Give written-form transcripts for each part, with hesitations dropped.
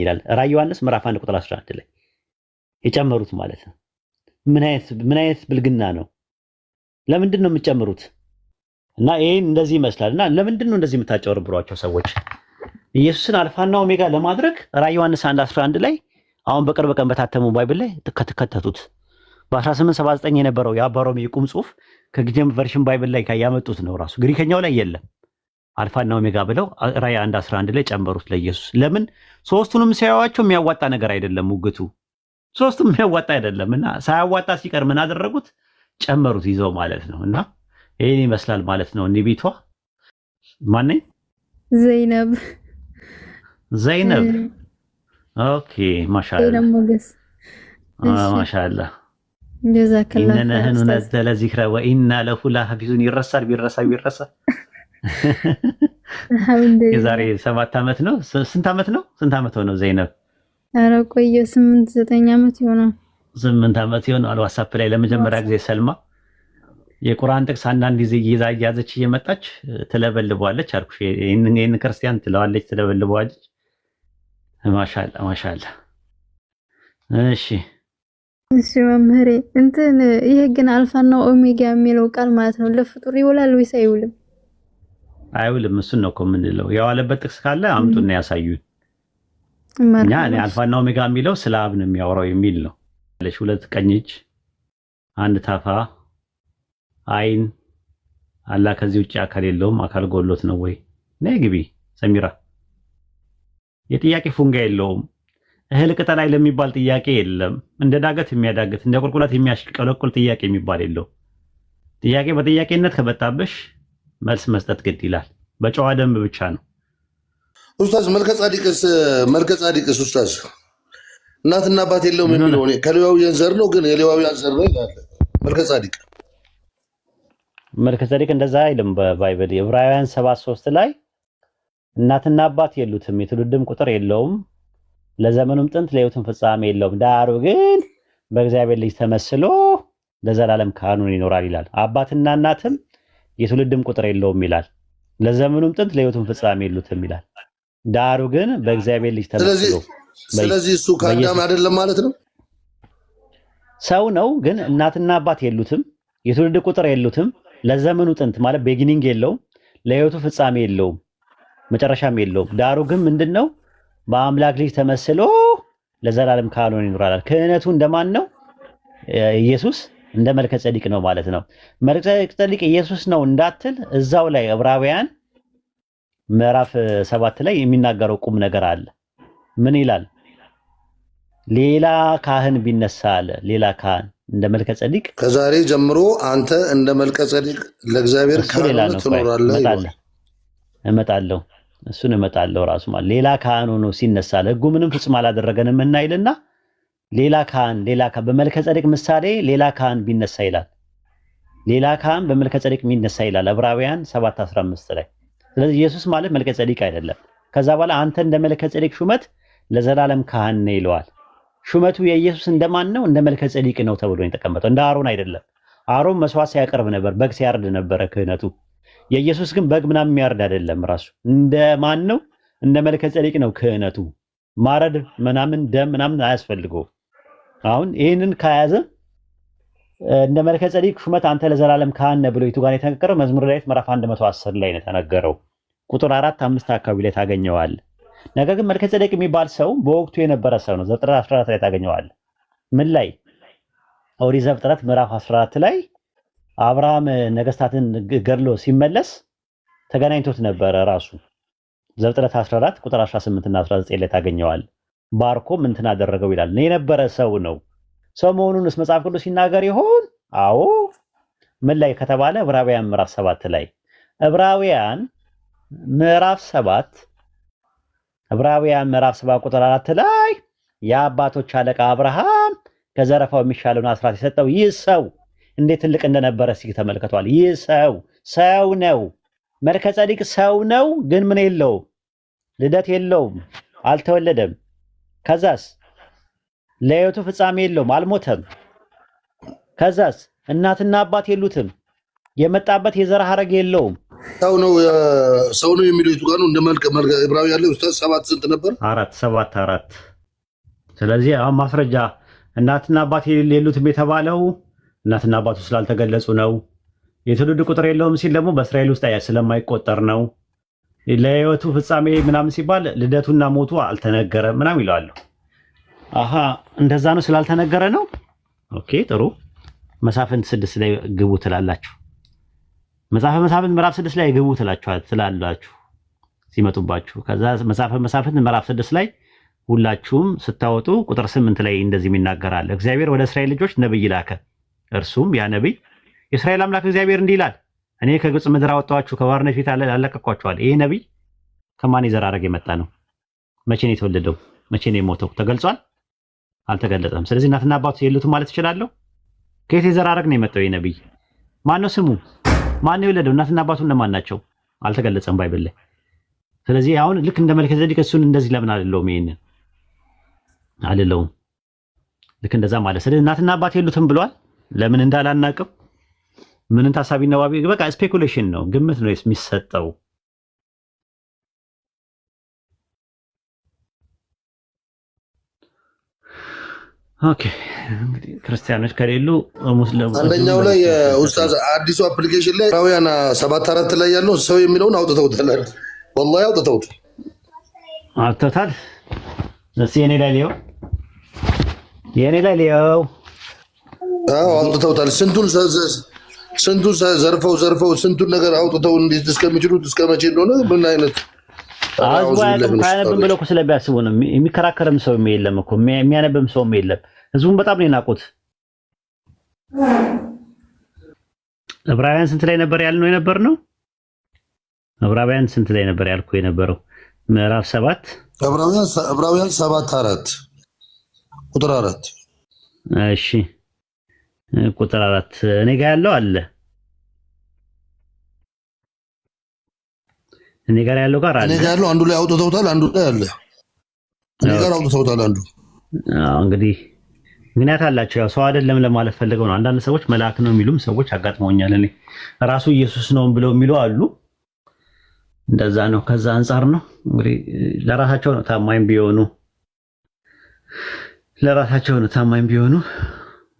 ይላል ራዕይ ዮሐንስ ምዕራፍ 1 ቁጥር 11 ላይ የጨመሩት ማለት ነው። ምን አይነት ብልግና ነው? ለምንድን ነው የምትጨምሩት? እና ይሄን እንደዚህ ይመስላል። እና ለምንድን ነው እንደዚህ የምታጨበረብሯቸው ሰዎች? ኢየሱስን አልፋና ኦሜጋ ለማድረግ ራዕይ ዮሐንስ 1:11 ላይ አሁን በቅርብ ቀን በታተሙ ባይብል ላይ ከተከተቱት በ1879 የነበረው የአባሮም የቁም ጽሑፍ ከጊዜም ቨርሽን ባይብል ላይ ያመጡት ነው። ራሱ ግሪከኛው ላይ የለም። አልፋና ኦሜጋ ብለው ራዕይ 1:11 ላይ ጨመሩት ለኢየሱስ። ለምን? ሶስቱንም ሲያዩዋቸው የሚያዋጣ ነገር አይደለም ሙግቱ። ሶስቱም የሚያዋጣ አይደለም እና ሳያዋጣ ሲቀር ምን አደረጉት? ጨመሩት ይዘው ማለት ነው። እና ይሄን ይመስላል ማለት ነው። እንዲህ ቤቷ ማን ዘይነብ ኦኬ ማሻአላ ማሻአላ ጀዛከላህ ኢነነህኑ ነዘለ ዚክረ ወኢና ለሁ ለሐፊዙን ይረሳል ቢረሳ የዛሬ 7 ዓመት ነው። ስንት ዓመት ነው ዘይነብ? ኧረ ቆየ 8-9 ዓመት ይሆናል። 8 ዓመት ይሆናል። ዋትስአፕ ላይ ለመጀመሪያ ጊዜ ሰልማ የቁርአን ጥቅስ አንዳንድ ጊዜ እያዘች እየመጣች ትለበልበዋለች አልኩሽ። ይሄን ክርስቲያን ትለዋለች፣ ትለበልበዋለች። ማሻአላ እሺ መምህሬ እንትን ይሄ ግን አልፋና ኦሜጋ የሚለው ቃል ማለት ነው ለፍጡር ይውላል ወይስ አይውልም? አይውልም። እሱን ነው እኮ የምንለው። ያዋለበት ጥቅስ ካለ አምጡና ያሳዩን። እኛ አልፋና ኦሜጋ የሚለው ስለ አብ ነው የሚያወራው የሚል ነው። ሁለት ቀኝ እጅ፣ አንድ ታፋ፣ አይን አላህ ከዚህ ውጪ አካል የለውም። አካል ጎሎት ነው ወይ? ነይ ግቢ ሰሚራ። የጥያቄ ፉንጋ የለውም። እህል ቅጠል ላይ ለሚባል ጥያቄ የለም። እንደ ዳገት የሚያዳግት እንደ ቁልቁለት የሚያሽቀለቁል ጥያቄ የሚባል የለው። ጥያቄ በጥያቄነት ከመጣበሽ መልስ መስጠት ግድ ይላል። በጨዋ ደንብ ብቻ ነው። ኡስታዝ መልከ ጻዲቅስ ኡስታዝ እናትና አባት የለውም የሚለው ከሌዋውያን ዘር ነው፣ ግን የሌዋውያን ዘር ነው ይላል። መልከ ጻዲቅ እንደዛ አይልም በባይብል። ዕብራውያን 7:3 ላይ እናትና አባት የሉትም፣ የትውልድም ቁጥር የለውም፣ ለዘመኑም ጥንት ለሕይወቱም ፍጻሜ የለውም፣ ዳሩ ግን በእግዚአብሔር ልጅ ተመስሎ ለዘላለም ካህኑን ይኖራል ይላል። አባትና እናትም የትውልድም ቁጥር የለውም ይላል፣ ለዘመኑም ጥንት ለሕይወቱም ፍጻሜ የሉትም ይላል፣ ዳሩ ግን በእግዚአብሔር ልጅ ተመስሎ። ስለዚህ እሱ ከአዳም አይደለም ማለት ነው። ሰው ነው፣ ግን እናትና አባት የሉትም፣ የትውልድ ቁጥር የሉትም፣ ለዘመኑ ጥንት ማለት ቤጊኒንግ የለውም፣ ለሕይወቱ ፍጻሜ የለውም፣ መጨረሻም የለውም። ዳሩ ግን ምንድነው? በአምላክ ልጅ ተመስሎ ለዘላለም ካህኑን ይኖራል። ክህነቱ እንደማን ነው? ኢየሱስ እንደ መልከ ጸዲቅ ነው ማለት ነው። መልከ ጸዲቅ ኢየሱስ ነው እንዳትል እዛው ላይ ዕብራውያን ምዕራፍ 7 ላይ የሚናገረው ቁም ነገር አለ። ምን ይላል? ሌላ ካህን ቢነሳ አለ። ሌላ ካህን እንደ መልከ ጸዲቅ ከዛሬ ጀምሮ አንተ እንደ መልከ ጸዲቅ ለእግዚአብሔር ካህን ትኖራለህ። እመጣለሁ ራሱ ማለት ሌላ ካህን ሆኖ ሲነሳ ሕጉ ምንም ፍጹም አላደረገንም እና ይልና ሌላ ካህን በመልከ ጸዲቅ ምሳሌ ሌላ ካህን ቢነሳ ይላል። ሌላ ካህን በመልከ ጸዲቅ የሚነሳ ይላል ዕብራውያን 7:15 ላይ። ስለዚህ ኢየሱስ ማለት መልከ ጸዲቅ አይደለም። ከዛ በኋላ አንተ እንደ መልከ ጸዲቅ ሹመት ለዘላለም ካህን ነህ ይለዋል። ሹመቱ የኢየሱስ እንደማን ነው? እንደ መልከ ጸዲቅ ነው ተብሎ ነው የተቀመጠው። እንደ አሮን አይደለም። አሮን መስዋዕት ሲያቀርብ ነበር፣ በግ ሲያርድ ነበረ ክህነቱ። የኢየሱስ ግን በግ ምናምን የሚያርድ አይደለም። ራሱ እንደማን ነው? እንደ መልከ ጸዲቅ ነው ክህነቱ። ማረድ ምናምን ደም ምናምን አያስፈልገው። አሁን ይህንን ከያዘ እንደ መልከ ጸዲቅ ሹመት አንተ ለዘላለም ካህን ነህ ብሎ የቱ ጋር የተነገረው? መዝሙረ ዳዊት ምዕራፍ 110 ላይ ነው የተነገረው። ቁጥር 4-5 አካባቢ ላይ ታገኘዋለህ። ነገር ግን መልከ ጸዲቅ የሚባል ሰው በወቅቱ የነበረ ሰው ነው። ዘፍጥረት 14 ላይ ታገኘዋለህ። ምን ላይ? ኦሪት ዘፍጥረት ምዕራፍ 14 ላይ አብርሃም ነገስታትን ገድሎ ሲመለስ ተገናኝቶት ነበረ ራሱ። ዘፍጥረት 14 ቁጥር 18 እና 19 ላይ ታገኘዋለህ። ባርኮም እንትን አደረገው ይላል። የነበረ ሰው ነው። ሰው መሆኑንስ መጽሐፍ ቅዱስ ሲናገር ይሆን? አዎ። ምን ላይ ከተባለ ዕብራውያን ምዕራፍ 7 ላይ ዕብራውያን ምዕራፍ 7 ቁጥር 4 ላይ የአባቶች አለቃ አብርሃም ከዘረፋው የሚሻለውን አስራት የሰጠው ይህ ሰው እንዴት ትልቅ እንደነበረ እስኪ ተመልከቷል። ይህ ሰው ነው። መልከ ጸዲቅ ሰው ነው፣ ግን ምን የለውም? ልደት የለውም፣ አልተወለደም። ከዛስ ለሕይወቱ ፍጻሜ የለውም፣ አልሞተም። ከዛስ እናትና አባት የሉትም፣ የመጣበት የዘር ሐረግ የለውም። ሰው ነው የሚለው የቱ ጋር ነው? እንደ መልከ ዕብራዊ ያለ ኡስታዝ 7 ስንት ነበር? 4 ስለዚህ አሁን ማስረጃ እናትና አባት የሌሉትም የተባለው እናትና አባቱ ስላልተገለጹ ነው። የትውልድ ቁጥር የለውም ሲል ደግሞ በእስራኤል ውስጥ ስለማይቆጠር ነው። ለህይወቱ ፍጻሜ ምናምን ሲባል ልደቱና ሞቱ አልተነገረም ምናምን ይላሉ። አሃ እንደዛ ነው ስላልተነገረ ነው። ኦኬ ጥሩ። መሳፍንት 6 ላይ ግቡ ትላላችሁ። መጽሐፈ መሳፍንት ምዕራፍ 6 ላይ ግቡ ትላላችሁ ሲመጡባችሁ። ከዛ መሳፍንት ምዕራፍ 6 ላይ ሁላችሁም ስታወጡ ቁጥር 8 ላይ እንደዚህ ይናገራል። እግዚአብሔር ወደ እስራኤል ልጆች ነብይ ላከ። እርሱም ያ ነብይ የእስራኤል አምላክ እግዚአብሔር እንዲህ ይላል፣ እኔ ከግብፅ ምድር አወጣኋችሁ ከባርነት ፊት አለቀኳችኋል። ይሄ ነብይ ከማን የዘር ሐረግ የመጣ ነው? መቼ ነው የተወለደው? መቼ ነው የሞተው? ተገልጿል? አልተገለጸም። ስለዚህ እናትና አባቱ የሉትም ማለት እችላለሁ? ከየት የዘር ሐረግ ነው የመጣው? ይሄ ነብይ ማን ነው? ስሙ ማን ነው የወለደው? እናትና አባቱ እነማን ናቸው? አልተገለጸም ባይብል ላይ። ስለዚህ አሁን ልክ እንደ መልከዘዴቅ እሱን እንደዚህ ለምን አይደለውም? ይሄን አይደለውም። ልክ እንደዛ ማለት ስለዚህ እናትና አባት የሉትም ብሏል። ለምን እንዳላናቅም ምንን ታሳቢ ነው? በቃ ስፔኩሌሽን ነው፣ ግምት ነው የሚሰጠው። ኦኬ እንግዲህ ክርስቲያኖች ከሌሉ ሙስሊም አንደኛው ላይ ኡስታዝ አዲሱ አፕሊኬሽን ላይ ዕብራውያን 7:4 ላይ ያለው ሰው የሚለውን አውጥተውታል። ወላሂ አውጥተውታል። የኔ ላይ ሊያው አውጥተውታል። ስንቱን ዘርፈው ስንቱን ነገር አውጥተው እንዴት እስከሚችሉት እስከ መቼ እንደሆነ ምን አይነት አያነብም ብለው እኮ ስለሚያስቡ ነው። የሚከራከርም ሰው የለም እኮ የሚያነብም ሰው የለም። ህዝቡን በጣም ነው የናቁት። ዕብራውያን ስንት ላይ ነበር ያልነው የነበርነው? ዕብራውያን ስንት ላይ ነበር ያልኩ የነበረው? ምዕራፍ 7 ዕብራውያን 7:4 ቁጥር 4 እሺ ቁጥር 4 እኔ ጋር ያለው አለ። እኔ ጋር ያለው አንዱ ላይ አውጥተውታል፣ አንዱ ላይ አለ። እኔ ጋር አውጥተውታል አንዱ። እንግዲህ ምክንያት አላቸው። ያው ሰው አይደለም ለማለት ፈልገው ነው። አንዳንድ ሰዎች መልአክ ነው የሚሉም ሰዎች አጋጥመውኛል። እኔ ራሱ ኢየሱስ ነው ብለው የሚሉ አሉ። እንደዛ ነው። ከዛ አንፃር ነው እንግዲህ ለራሳቸው ነው ታማኝ ቢሆኑ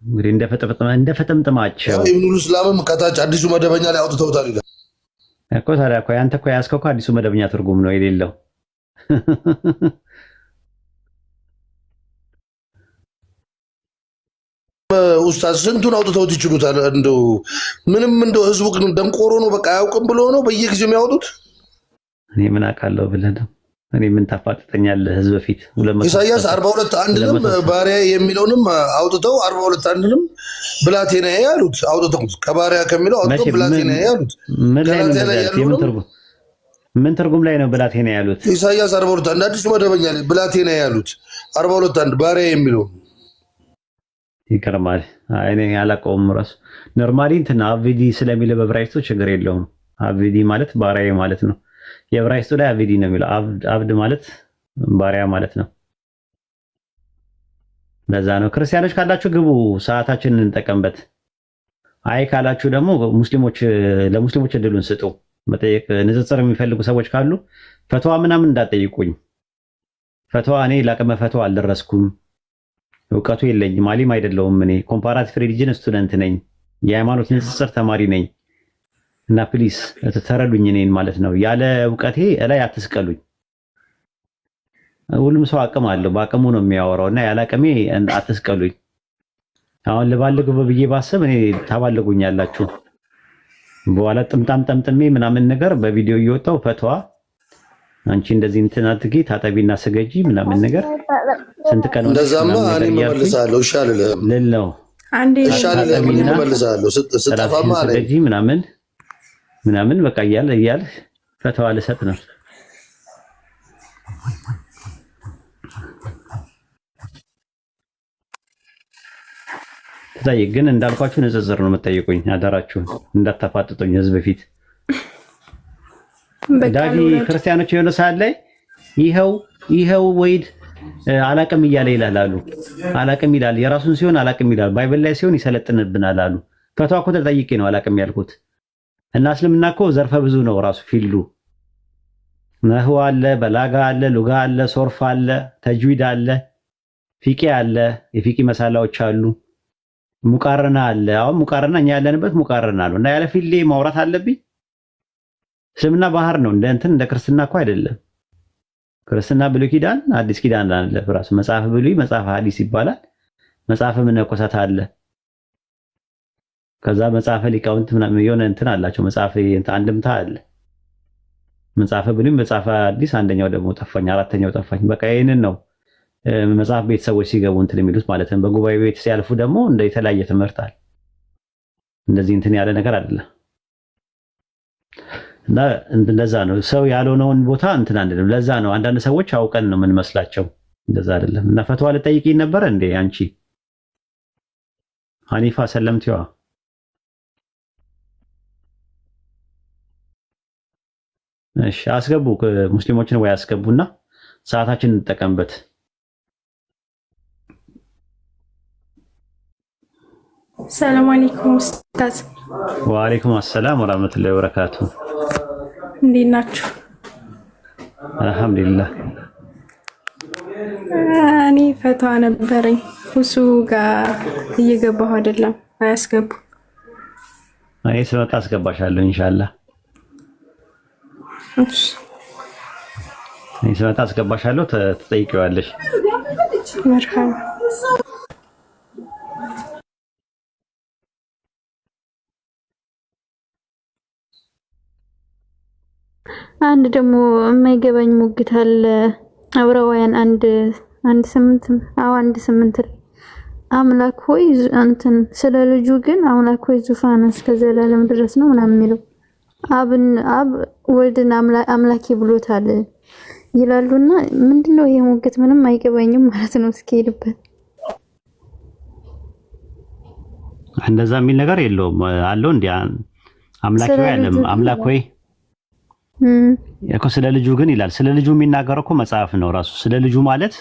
እንግዲህ እንደፈጠምጥማቸው ኢብኑል እስላምም ከታች አዲሱ መደበኛ ላይ አውጥተውታል ይላል እኮ። ታዲያ እኮ ያንተ እኮ ያዝከው እኮ አዲሱ መደበኛ ትርጉም ነው የሌለው። ኡስታዝ ስንቱን አውጥተውት ይችሉታል? እንደው ምንም እንደው ህዝቡ ግን ደንቆሮ ነው፣ በቃ አያውቅም ብሎ ነው በየጊዜው የሚያወጡት። እኔ ምን አውቃለሁ ብለህ ነው? እኔ ምን ታፋጥጠኛለህ? ህዝብ ፊት ኢሳይያስ 42:1ንም ባሪያ የሚለውንም አውጥተው 42:1ንም ብላቴናዬ ያሉት አውጥተው ከባሪያ ከሚለው አውጥተው ብላቴናዬ ያሉት። ምን ትርጉም ላይ ነው ብላቴና ያሉት? ኢሳይያስ 42:1 አዲሱ መደበኛ ላይ ብላቴና ያሉት 42:1 ባሪያ የሚለው ይከረማል። እኔ አላውቀውም ራሱ ኖርማሊ እንትን አብዲ ስለሚል በዕብራይስጡ ችግር የለውም። አብዲ ማለት ባሪያ ማለት ነው። የዕብራይስጡ ላይ አብዲ ነው የሚለው። አብድ ማለት ባሪያ ማለት ነው። ለዛ ነው ክርስቲያኖች ካላችሁ ግቡ፣ ሰዓታችንን እንጠቀምበት። አይ ካላችሁ ደግሞ ለሙስሊሞች እድሉን ስጡ። መጠየቅ ንጽጽር የሚፈልጉ ሰዎች ካሉ ፈትዋ ምናምን እንዳጠይቁኝ። ፈትዋ እኔ ለአቅመ ፈትዋ አልደረስኩም፣ እውቀቱ የለኝም፣ አሊም አይደለሁም። እኔ ኮምፓራቲቭ ሪሊጅን ስቱደንት ነኝ፣ የሃይማኖት ንጽጽር ተማሪ ነኝ። እና ፕሊስ ተረዱኝ እኔን ማለት ነው። ያለ እውቀቴ ላይ አትስቀሉኝ። ሁሉም ሰው አቅም አለው፣ በአቅሙ ነው የሚያወራው እና ያለ አቅሜ አትስቀሉኝ። አሁን ልባልግ ብዬ ባስብ እኔ ታባልጉኛላችሁ። በኋላ ጥምጣም ጠምጥሜ ምናምን ነገር በቪዲዮ እየወጣው ፈትዋ አንቺ እንደዚህ እንትን አትጊ ታጠቢና ስገጂ ምናምን ነገር ስንት ቀን እንደዛማ እኔ እመልሳለሁ። እሺ አልልህም ልለው አንዴ እሺ አልልህም እኔ እመልሳለሁ። ስጠፋማ ስገጂ ምናምን በቃ እያለ ፈትዋ ልሰጥ ነው። ታዲያ ግን እንዳልኳችሁ ንጽጽር ነው የምትጠይቁኝ። አደራችሁን እንዳታፋጥጡኝ ህዝብ ፊት። ዳጊ ክርስቲያኖች የሆነ ሰዓት ላይ ይኸው ወይድ አላቅም እያለ ይላል አሉ። አላቅም ይላል የራሱን ሲሆን አላቅም ይላል። ባይብል ላይ ሲሆን ይሰለጥንብናል አሉ። ፈትዋ እኮ ተጠይቄ ነው አላቅም ያልኩት። እና እስልምና እኮ ዘርፈ ብዙ ነው ራሱ ፊልዱ። ነህው አለ፣ በላጋ አለ፣ ሉጋ አለ፣ ሶርፍ አለ፣ ተጅዊድ አለ፣ ፊቂ አለ፣ የፊቂ መሳላዎች አሉ፣ ሙቃረና አለ። አሁን ሙቃረና እኛ ያለንበት ሙቃረና ነው እና ያለ ፊልዴ ማውራት አለብኝ? እስልምና ባህር ነው እንደ ክርስትና እኮ አይደለም። ክርስትና ብሉይ ኪዳን አዲስ ኪዳን አለ ራሱ መጽሐፍ ብሉይ መጽሐፍ ሐዲስ ይባላል። መጽሐፍ መነኮሳት አለ። ከዛ መጽሐፈ ሊቃውንት ምናምን የሆነ እንትን አላቸው። መጽሐፍ አንድምታ አለ። መጽሐፈ ብሉይ መጽሐፈ ሐዲስ አንደኛው ደግሞ ጠፋኝ፣ አራተኛው ጠፋኝ። በቃ ይሄንን ነው መጽሐፍ ቤተሰቦች ሲገቡ እንትን የሚሉት ማለት ነው። በጉባኤ ቤት ሲያልፉ ደግሞ እንደ የተለያየ ትምህርት አለ። እንደዚህ እንትን ያለ ነገር አይደለም። እና እንደዛ ነው ሰው ያልሆነውን ቦታ እንትን አንደለም። ለዛ ነው አንዳንድ ሰዎች አውቀን ነው ምን መስላቸው። እንደዛ አይደለም። እና ፈትዋ ልጠይቂኝ ነበር እንዴ አንቺ ሐኒፋ ሰለምቲዋ? እሺ አስገቡ፣ ሙስሊሞችን ወይ አስገቡና ሰዓታችንን እንጠቀምበት። ሰላም አለይኩም ኡስታዝ። ወአለይኩም አሰላም ወራህመቱላሂ ወበረካቱ። እንዴት ናችሁ? አልሐምዱሊላህ። እኔ ፈትዋ ነበረኝ እሱ ጋር እየገባሁ አይደለም። አያስገቡ። እኔ ስመጣ አስገባሻለሁ ኢንሻአላህ። እሺ እኔ ስመጣ አስገባሻለሁ፣ ትጠይቂዋለሽ። መርሐባ። አንድ ደግሞ የማይገባኝ ሙግት አለ። ዕብራውያን አንድ ስምንት ላይ አምላክ ሆይ አንተን ስለ ልጁ ግን አምላክ ሆይ ዙፋን እስከ ዘላለም ድረስ ነው ምናምን የሚለው አብ ወልድን አምላኬ ብሎታል ይላሉና ምንድነው ይሄ ሙግት? ምንም አይገባኝም ማለት ነው። እስኪ ሄድበት። እንደዛ የሚል ነገር የለውም አለው እንዴ? አምላኬ ወይ አለም አምላክ ሆይ እኮ ስለ ልጁ ግን ይላል። ስለ ልጁ የሚናገረው እኮ መጽሐፍ ነው ራሱ። ስለ ልጁ ማለት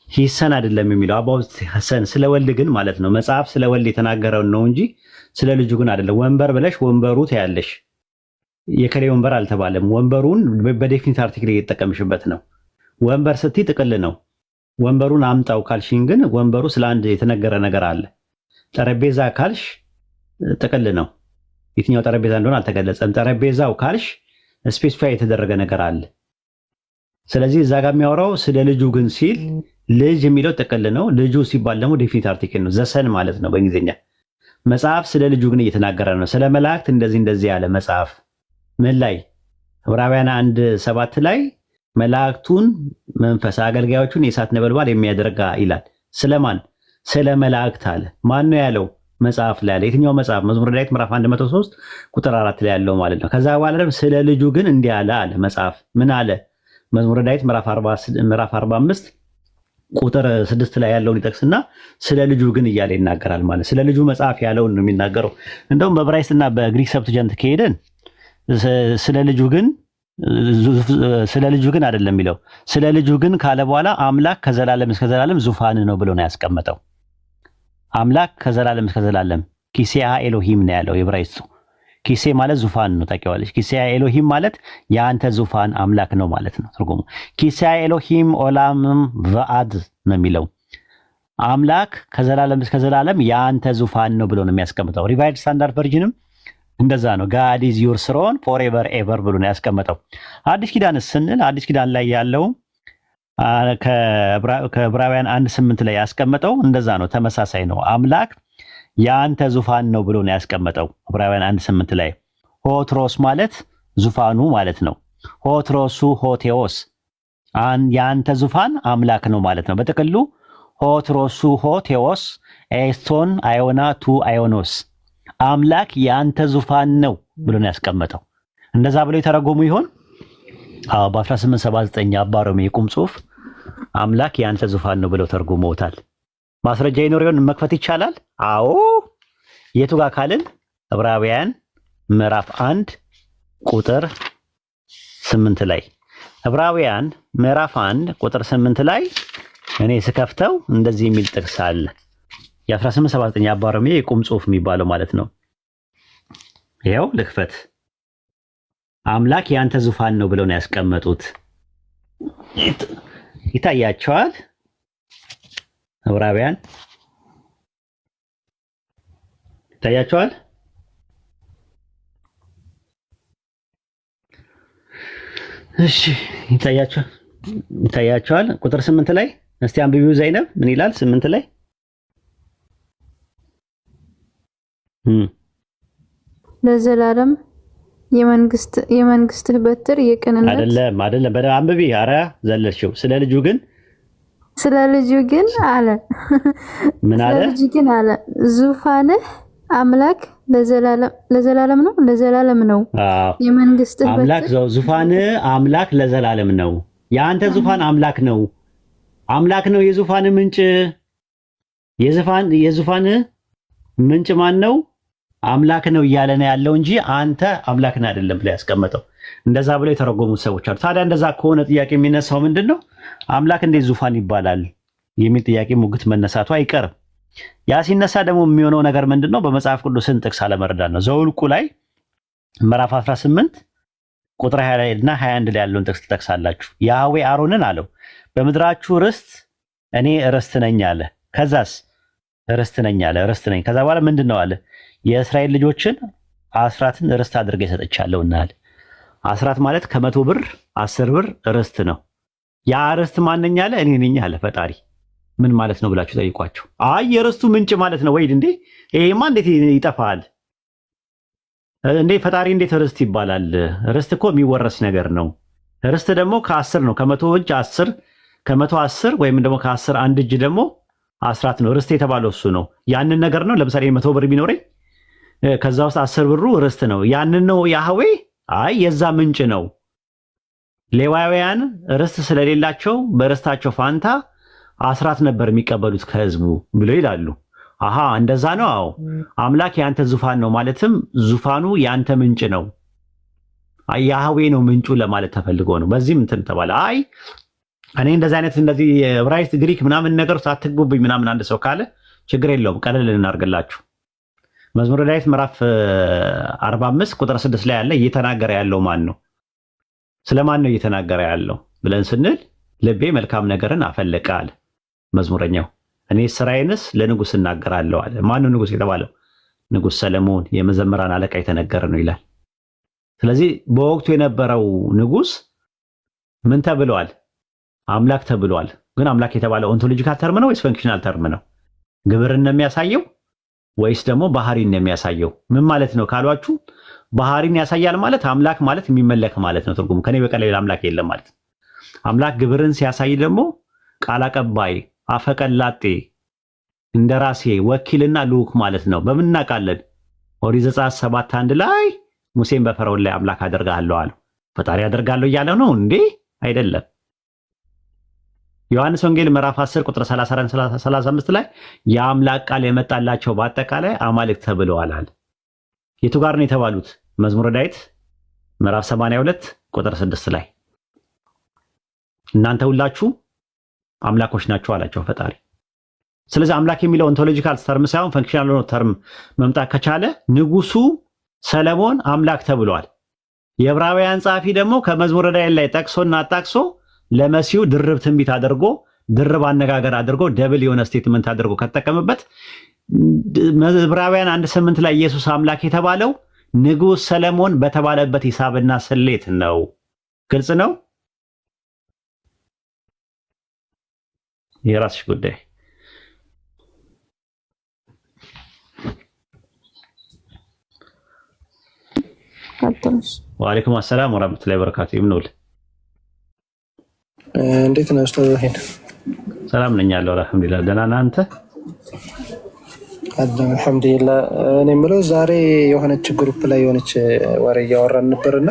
ሂሰን አይደለም የሚለው አባውት ሐሰን። ስለ ወልድ ግን ማለት ነው መጽሐፍ ስለ ወልድ የተናገረው ነው እንጂ ስለ ልጁ ግን አይደለም። ወንበር ብለሽ ወንበሩ ታያለሽ። የከሌ ወንበር አልተባለም። ወንበሩን በዴፊኒት አርቲክል እየተጠቀምሽበት ነው። ወንበር ስትይ ጥቅል ነው። ወንበሩን አምጣው ካልሽኝ ግን ወንበሩ ስለ አንድ የተነገረ ነገር አለ። ጠረጴዛ ካልሽ ጥቅል ነው። የትኛው ጠረጴዛ እንደሆነ አልተገለጸም። ጠረጴዛው ካልሽ ስፔሲፋይ የተደረገ ነገር አለ። ስለዚህ እዛ ጋር የሚያወራው ስለ ልጁ ግን ሲል ልጅ የሚለው ጥቅል ነው። ልጁ ሲባል ደግሞ ዴፊኒት አርቲክል ነው። ዘሰን ማለት ነው በእንግሊዝኛ። መጽሐፍ ስለ ልጁ ግን እየተናገረ ነው። ስለ መላእክት እንደዚህ ያለ መጽሐፍ ምን ላይ? ዕብራውያን 1:7 ላይ መላእክቱን መንፈስ አገልጋዮቹን የእሳት ነበልባል የሚያደርጋ ይላል። ስለማን? ስለ መላእክት አለ። ማን ነው ያለው? መጽሐፍ ላይ አለ። የትኛው መጽሐፍ? መዝሙረ ዳዊት ምዕራፍ 103 ቁጥር 4 ላይ ያለው ማለት ነው። ከዛ በኋላ ደግሞ ስለ ልጁ ግን እንዲህ አለ አለ መጽሐፍ። ምን አለ? መዝሙረ ዳዊት ምዕራፍ 45 ቁጥር 6 ላይ ያለውን ይጠቅስና ስለ ልጁ ግን እያለ ይናገራል ማለት። ስለ ልጁ መጽሐፍ ያለውን ነው የሚናገረው። እንደውም በዕብራይስጥና በግሪክ ሰብትጀንት ከሄደን ስለ ልጁ ግን አይደለም የሚለው። ስለ ልጁ ግን ካለ በኋላ አምላክ ከዘላለም እስከ ዘላለም ዙፋን ነው ብሎ ነው ያስቀመጠው። አምላክ ከዘላለም እስከ ዘላለም ኪሴያ ኤሎሂም ነው ያለው የዕብራይስጡ። ኪሴ ማለት ዙፋን ነው ታውቂዋለሽ። ኪሴያ ኤሎሂም ማለት የአንተ ዙፋን አምላክ ነው ማለት ነው ትርጉሙ። ኪሴያ ኤሎሂም ኦላምም ወአድ ነው የሚለው። አምላክ ከዘላለም እስከ ዘላለም የአንተ ዙፋን ነው ብሎ ነው የሚያስቀምጠው። ሪቫይልድ ስታንዳርድ ቨርዥንም እንደዛ ነው። ጋድ ኢዝ ዩር ስሮን ፎርኤቨር ኤቨር ብሎ ነው ያስቀመጠው። አዲስ ኪዳንስ ስንል አዲስ ኪዳን ላይ ያለው ከዕብራውያን 1:8 ላይ ያስቀመጠው እንደዛ ነው። ተመሳሳይ ነው። አምላክ የአንተ ዙፋን ነው ብሎ ነው ያስቀመጠው ዕብራውያን 1:8 ላይ። ሆትሮስ ማለት ዙፋኑ ማለት ነው። ሆትሮሱ ሆቴዎስ የአንተ ዙፋን አምላክ ነው ማለት ነው። በጥቅሉ ሆትሮሱ ሆቴዎስ ኤስቶን አዮና ቱ አዮኖስ አምላክ የአንተ ዙፋን ነው ብሎ ነው ያስቀመጠው። እንደዛ ብሎ የተረጎሙ ይሆን? አዎ በ1879 አባሮሜ የቁም ጽሑፍ አምላክ የአንተ ዙፋን ነው ብለው ተርጉመውታል። ማስረጃ ይኖር ይሆን? መክፈት ይቻላል? አዎ። የቱ ጋር ካልን ዕብራውያን ምዕራፍ 1 ቁጥር 8 ላይ ዕብራውያን ምዕራፍ 1 ቁጥር 8 ላይ እኔ ስከፍተው እንደዚህ የሚል ጥቅስ አለ። የ1879 አባሮሜ የቁም ጽሑፍ የሚባለው ማለት ነው። ይኸው ልክፈት። አምላክ ያንተ ዙፋን ነው ብለው ነው ያስቀመጡት። ይታያቸዋል ዕብራውያን ይታያቸዋል። እሺ ይታያቸዋል። ቁጥር 8 ላይ እስቲ አንብቢው ዘይነብ ምን ይላል? 8 ላይ ለዘላለም የመንግስትህ በትር የቅንነት አይደለም በደምብ አንብቢ። ኧረ ዘለልሽው። ስለ ልጁ ግን አለ ምን አለ? ስለ ልጁ ግን አለ ዙፋንህ አምላክ ለዘላለም ነው። የመንግስትህ አምላክ ዙፋንህ አምላክ ለዘላለም ነው። የአንተ ዙፋን አምላክ ነው። የዙፋን ምንጭ የዙፋን ምንጭ ማን ነው? አምላክ ነው እያለ ነው ያለው እንጂ አንተ አምላክ ነህ አይደለም ብሎ ያስቀመጠው። እንደዛ ብሎ የተረጎሙት ሰዎች አሉ። ታዲያ እንደዛ ከሆነ ጥያቄ የሚነሳው ምንድነው? አምላክ እንዴት ዙፋን ይባላል የሚል ጥያቄ ሙግት መነሳቱ አይቀርም። ያ ሲነሳ ደግሞ የሚሆነው ነገር ምንድነው? በመጽሐፍ ቅዱስን ጥቅስ አለመረዳት ነው። ዘኍልቍ ላይ ምዕራፍ 18 ቁጥር 20 እና 21 ላይ ያለውን ጥቅስ ትጠቅሳላችሁ። ያህዌ አሮንን አለው በምድራችሁ ርስት እኔ ርስት ነኝ አለ። ከዛስ ርስት ነኝ። ከዛ በኋላ ምንድነው አለ? የእስራኤል ልጆችን አስራትን ርስት አድርጌ ሰጥቻለሁና አለ። አስራት ማለት ከ100 ብር 10 ብር ርስት ነው። ያ ርስት ማንኛ አለ? እኔ ነኝ አለ ፈጣሪ። ምን ማለት ነው ብላችሁ ጠይቋቸው። አይ የርስቱ ምንጭ ማለት ነው ወይ እንዴ? ይሄማ እንዴት ይጠፋል እንዴ? ፈጣሪ እንዴት ርስት ይባላል? ርስት እኮ የሚወረስ ነገር ነው። ርስት ደግሞ ከ10 ነው። ከ100 እጅ 10 ከ100 10 ወይም ደግሞ ከ10 አንድ እጅ ደግሞ አስራት ነው። ርስት የተባለው እሱ ነው። ያንን ነገር ነው። ለምሳሌ 100 ብር ቢኖረኝ ከዛ ውስጥ 10 ብሩ ርስት ነው። ያንን ነው ያህዌ። አይ የዛ ምንጭ ነው። ሌዋውያን ርስት ስለሌላቸው በርስታቸው ፋንታ አስራት ነበር የሚቀበሉት ከህዝቡ ብለው ይላሉ። አሃ እንደዛ ነው። አዎ አምላክ ያንተ ዙፋን ነው ማለትም ዙፋኑ ያንተ ምንጭ ነው። አይ ያህዌ ነው ምንጩ ለማለት ተፈልጎ ነው። በዚህም እንትን ተባለ። አይ እኔ እንደዚህ ዕብራይስጥ ግሪክ ምናምን ነገር ሳትግቡብኝ ምናምን አንድ ሰው ካለ ችግር የለውም፣ ቀለል ልናርግላችሁ። መዝሙረ ዳዊት ምዕራፍ 45 ቁጥር 6 ላይ ያለ እየተናገረ ያለው ማን ነው? ስለማን ነው እየተናገረ ያለው ብለን ስንል ልቤ መልካም ነገርን አፈለቀ አለ መዝሙረኛው። እኔ ስራዬንስ ለንጉስ እናገራለሁ አለ። ማን ነው ንጉስ የተባለው? ንጉስ ሰለሞን የመዘምራን አለቃ የተነገረ ነው ይላል። ስለዚህ በወቅቱ የነበረው ንጉስ ምን ተብሏል? አምላክ ተብሏል። ግን አምላክ የተባለው ኦንቶሎጂካል ተርም ነው ወይስ ፈንክሽናል ተርም ነው? ግብርን ነው የሚያሳየው ወይስ ደግሞ ባህሪን ነው የሚያሳየው? ምን ማለት ነው ካሏችሁ ባህሪን ያሳያል ማለት አምላክ ማለት የሚመለክ ማለት ነው። ትርጉሙ ከኔ በቀር ሌላ አምላክ የለም ማለት ነው። አምላክ ግብርን ሲያሳይ ደግሞ ቃል አቀባይ፣ አፈቀላጤ፣ እንደራሴ፣ ወኪልና ልዑክ ማለት ነው። በምን እናውቃለን? ኦሪት ዘጸአት 7:1 ላይ ሙሴን በፈርዖን ላይ አምላክ አደርጋለሁ አለው። ፈጣሪ አደርጋለሁ እያለው ነው እንዴ? አይደለም። ዮሐንስ ወንጌል ምዕራፍ 10 ቁጥር 34 35 ላይ የአምላክ ቃል የመጣላቸው በአጠቃላይ አማልክት ተብለዋል አለ። የቱ ጋር ነው የተባሉት? መዝሙረ ዳዊት ምዕራፍ 82 ቁጥር 6 ላይ እናንተ ሁላችሁ አምላኮች ናችሁ አላቸው ፈጣሪ። ስለዚህ አምላክ የሚለው ኦንቶሎጂካል ተርም ሳይሆን ፈንክሽናል ተርም መምጣት ከቻለ ንጉሱ ሰለሞን አምላክ ተብሏል። የዕብራውያን ጸሐፊ ደግሞ ከመዝሙረ ዳዊት ላይ ጠቅሶና አጣቅሶ ለመሲሁ ድርብ ትንቢት አድርጎ ድርብ አነጋገር አድርጎ ደብል የሆነ ስቴትመንት አድርጎ ከተጠቀመበት ዕብራውያን 1:8 ላይ ኢየሱስ አምላክ የተባለው ንጉስ ሰለሞን በተባለበት ሂሳብና ስሌት ነው። ግልጽ ነው። የራስሽ ጉዳይ። ወአለይኩም ሰላም ወራህመቱላሂ ወበረካቱ። ይምኑል እንዴት ነው ኡስታዝ? ሰላም ነኝ አለሁ አልሐምዱሊላህ። ደህና ነህ አንተ? አልሐምዱሊላህ። እኔ የምለው ዛሬ የሆነች ግሩፕ ላይ የሆነች ወሬ እያወራን ነበርና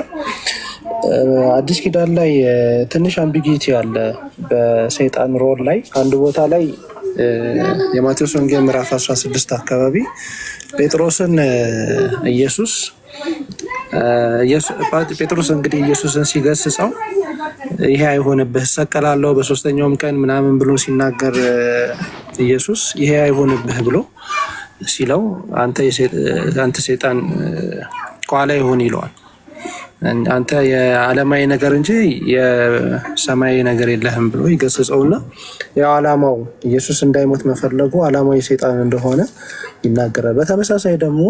አዲስ ኪዳን ላይ ትንሽ አምቢጊቲ አለ በሰይጣን ሮል ላይ። አንድ ቦታ ላይ የማቴዎስ ወንጌል ምዕራፍ 16 አካባቢ ጴጥሮስን ጴጥሮስ እንግዲህ ኢየሱስን ሲገስጸው ይሄ አይሆንብህ እሰቀላለሁ በሶስተኛውም ቀን ምናምን ብሎ ሲናገር ኢየሱስ ይሄ አይሆንብህ ብሎ ሲለው አንተ ሰይጣን ከኋላ ይሆን ይለዋል። አንተ የዓለማዊ ነገር እንጂ የሰማያዊ ነገር የለህም ብሎ ይገስጸውና ያው ዓላማው ኢየሱስ እንዳይሞት መፈለጉ ዓላማው የሰይጣን እንደሆነ ይናገራል። በተመሳሳይ ደግሞ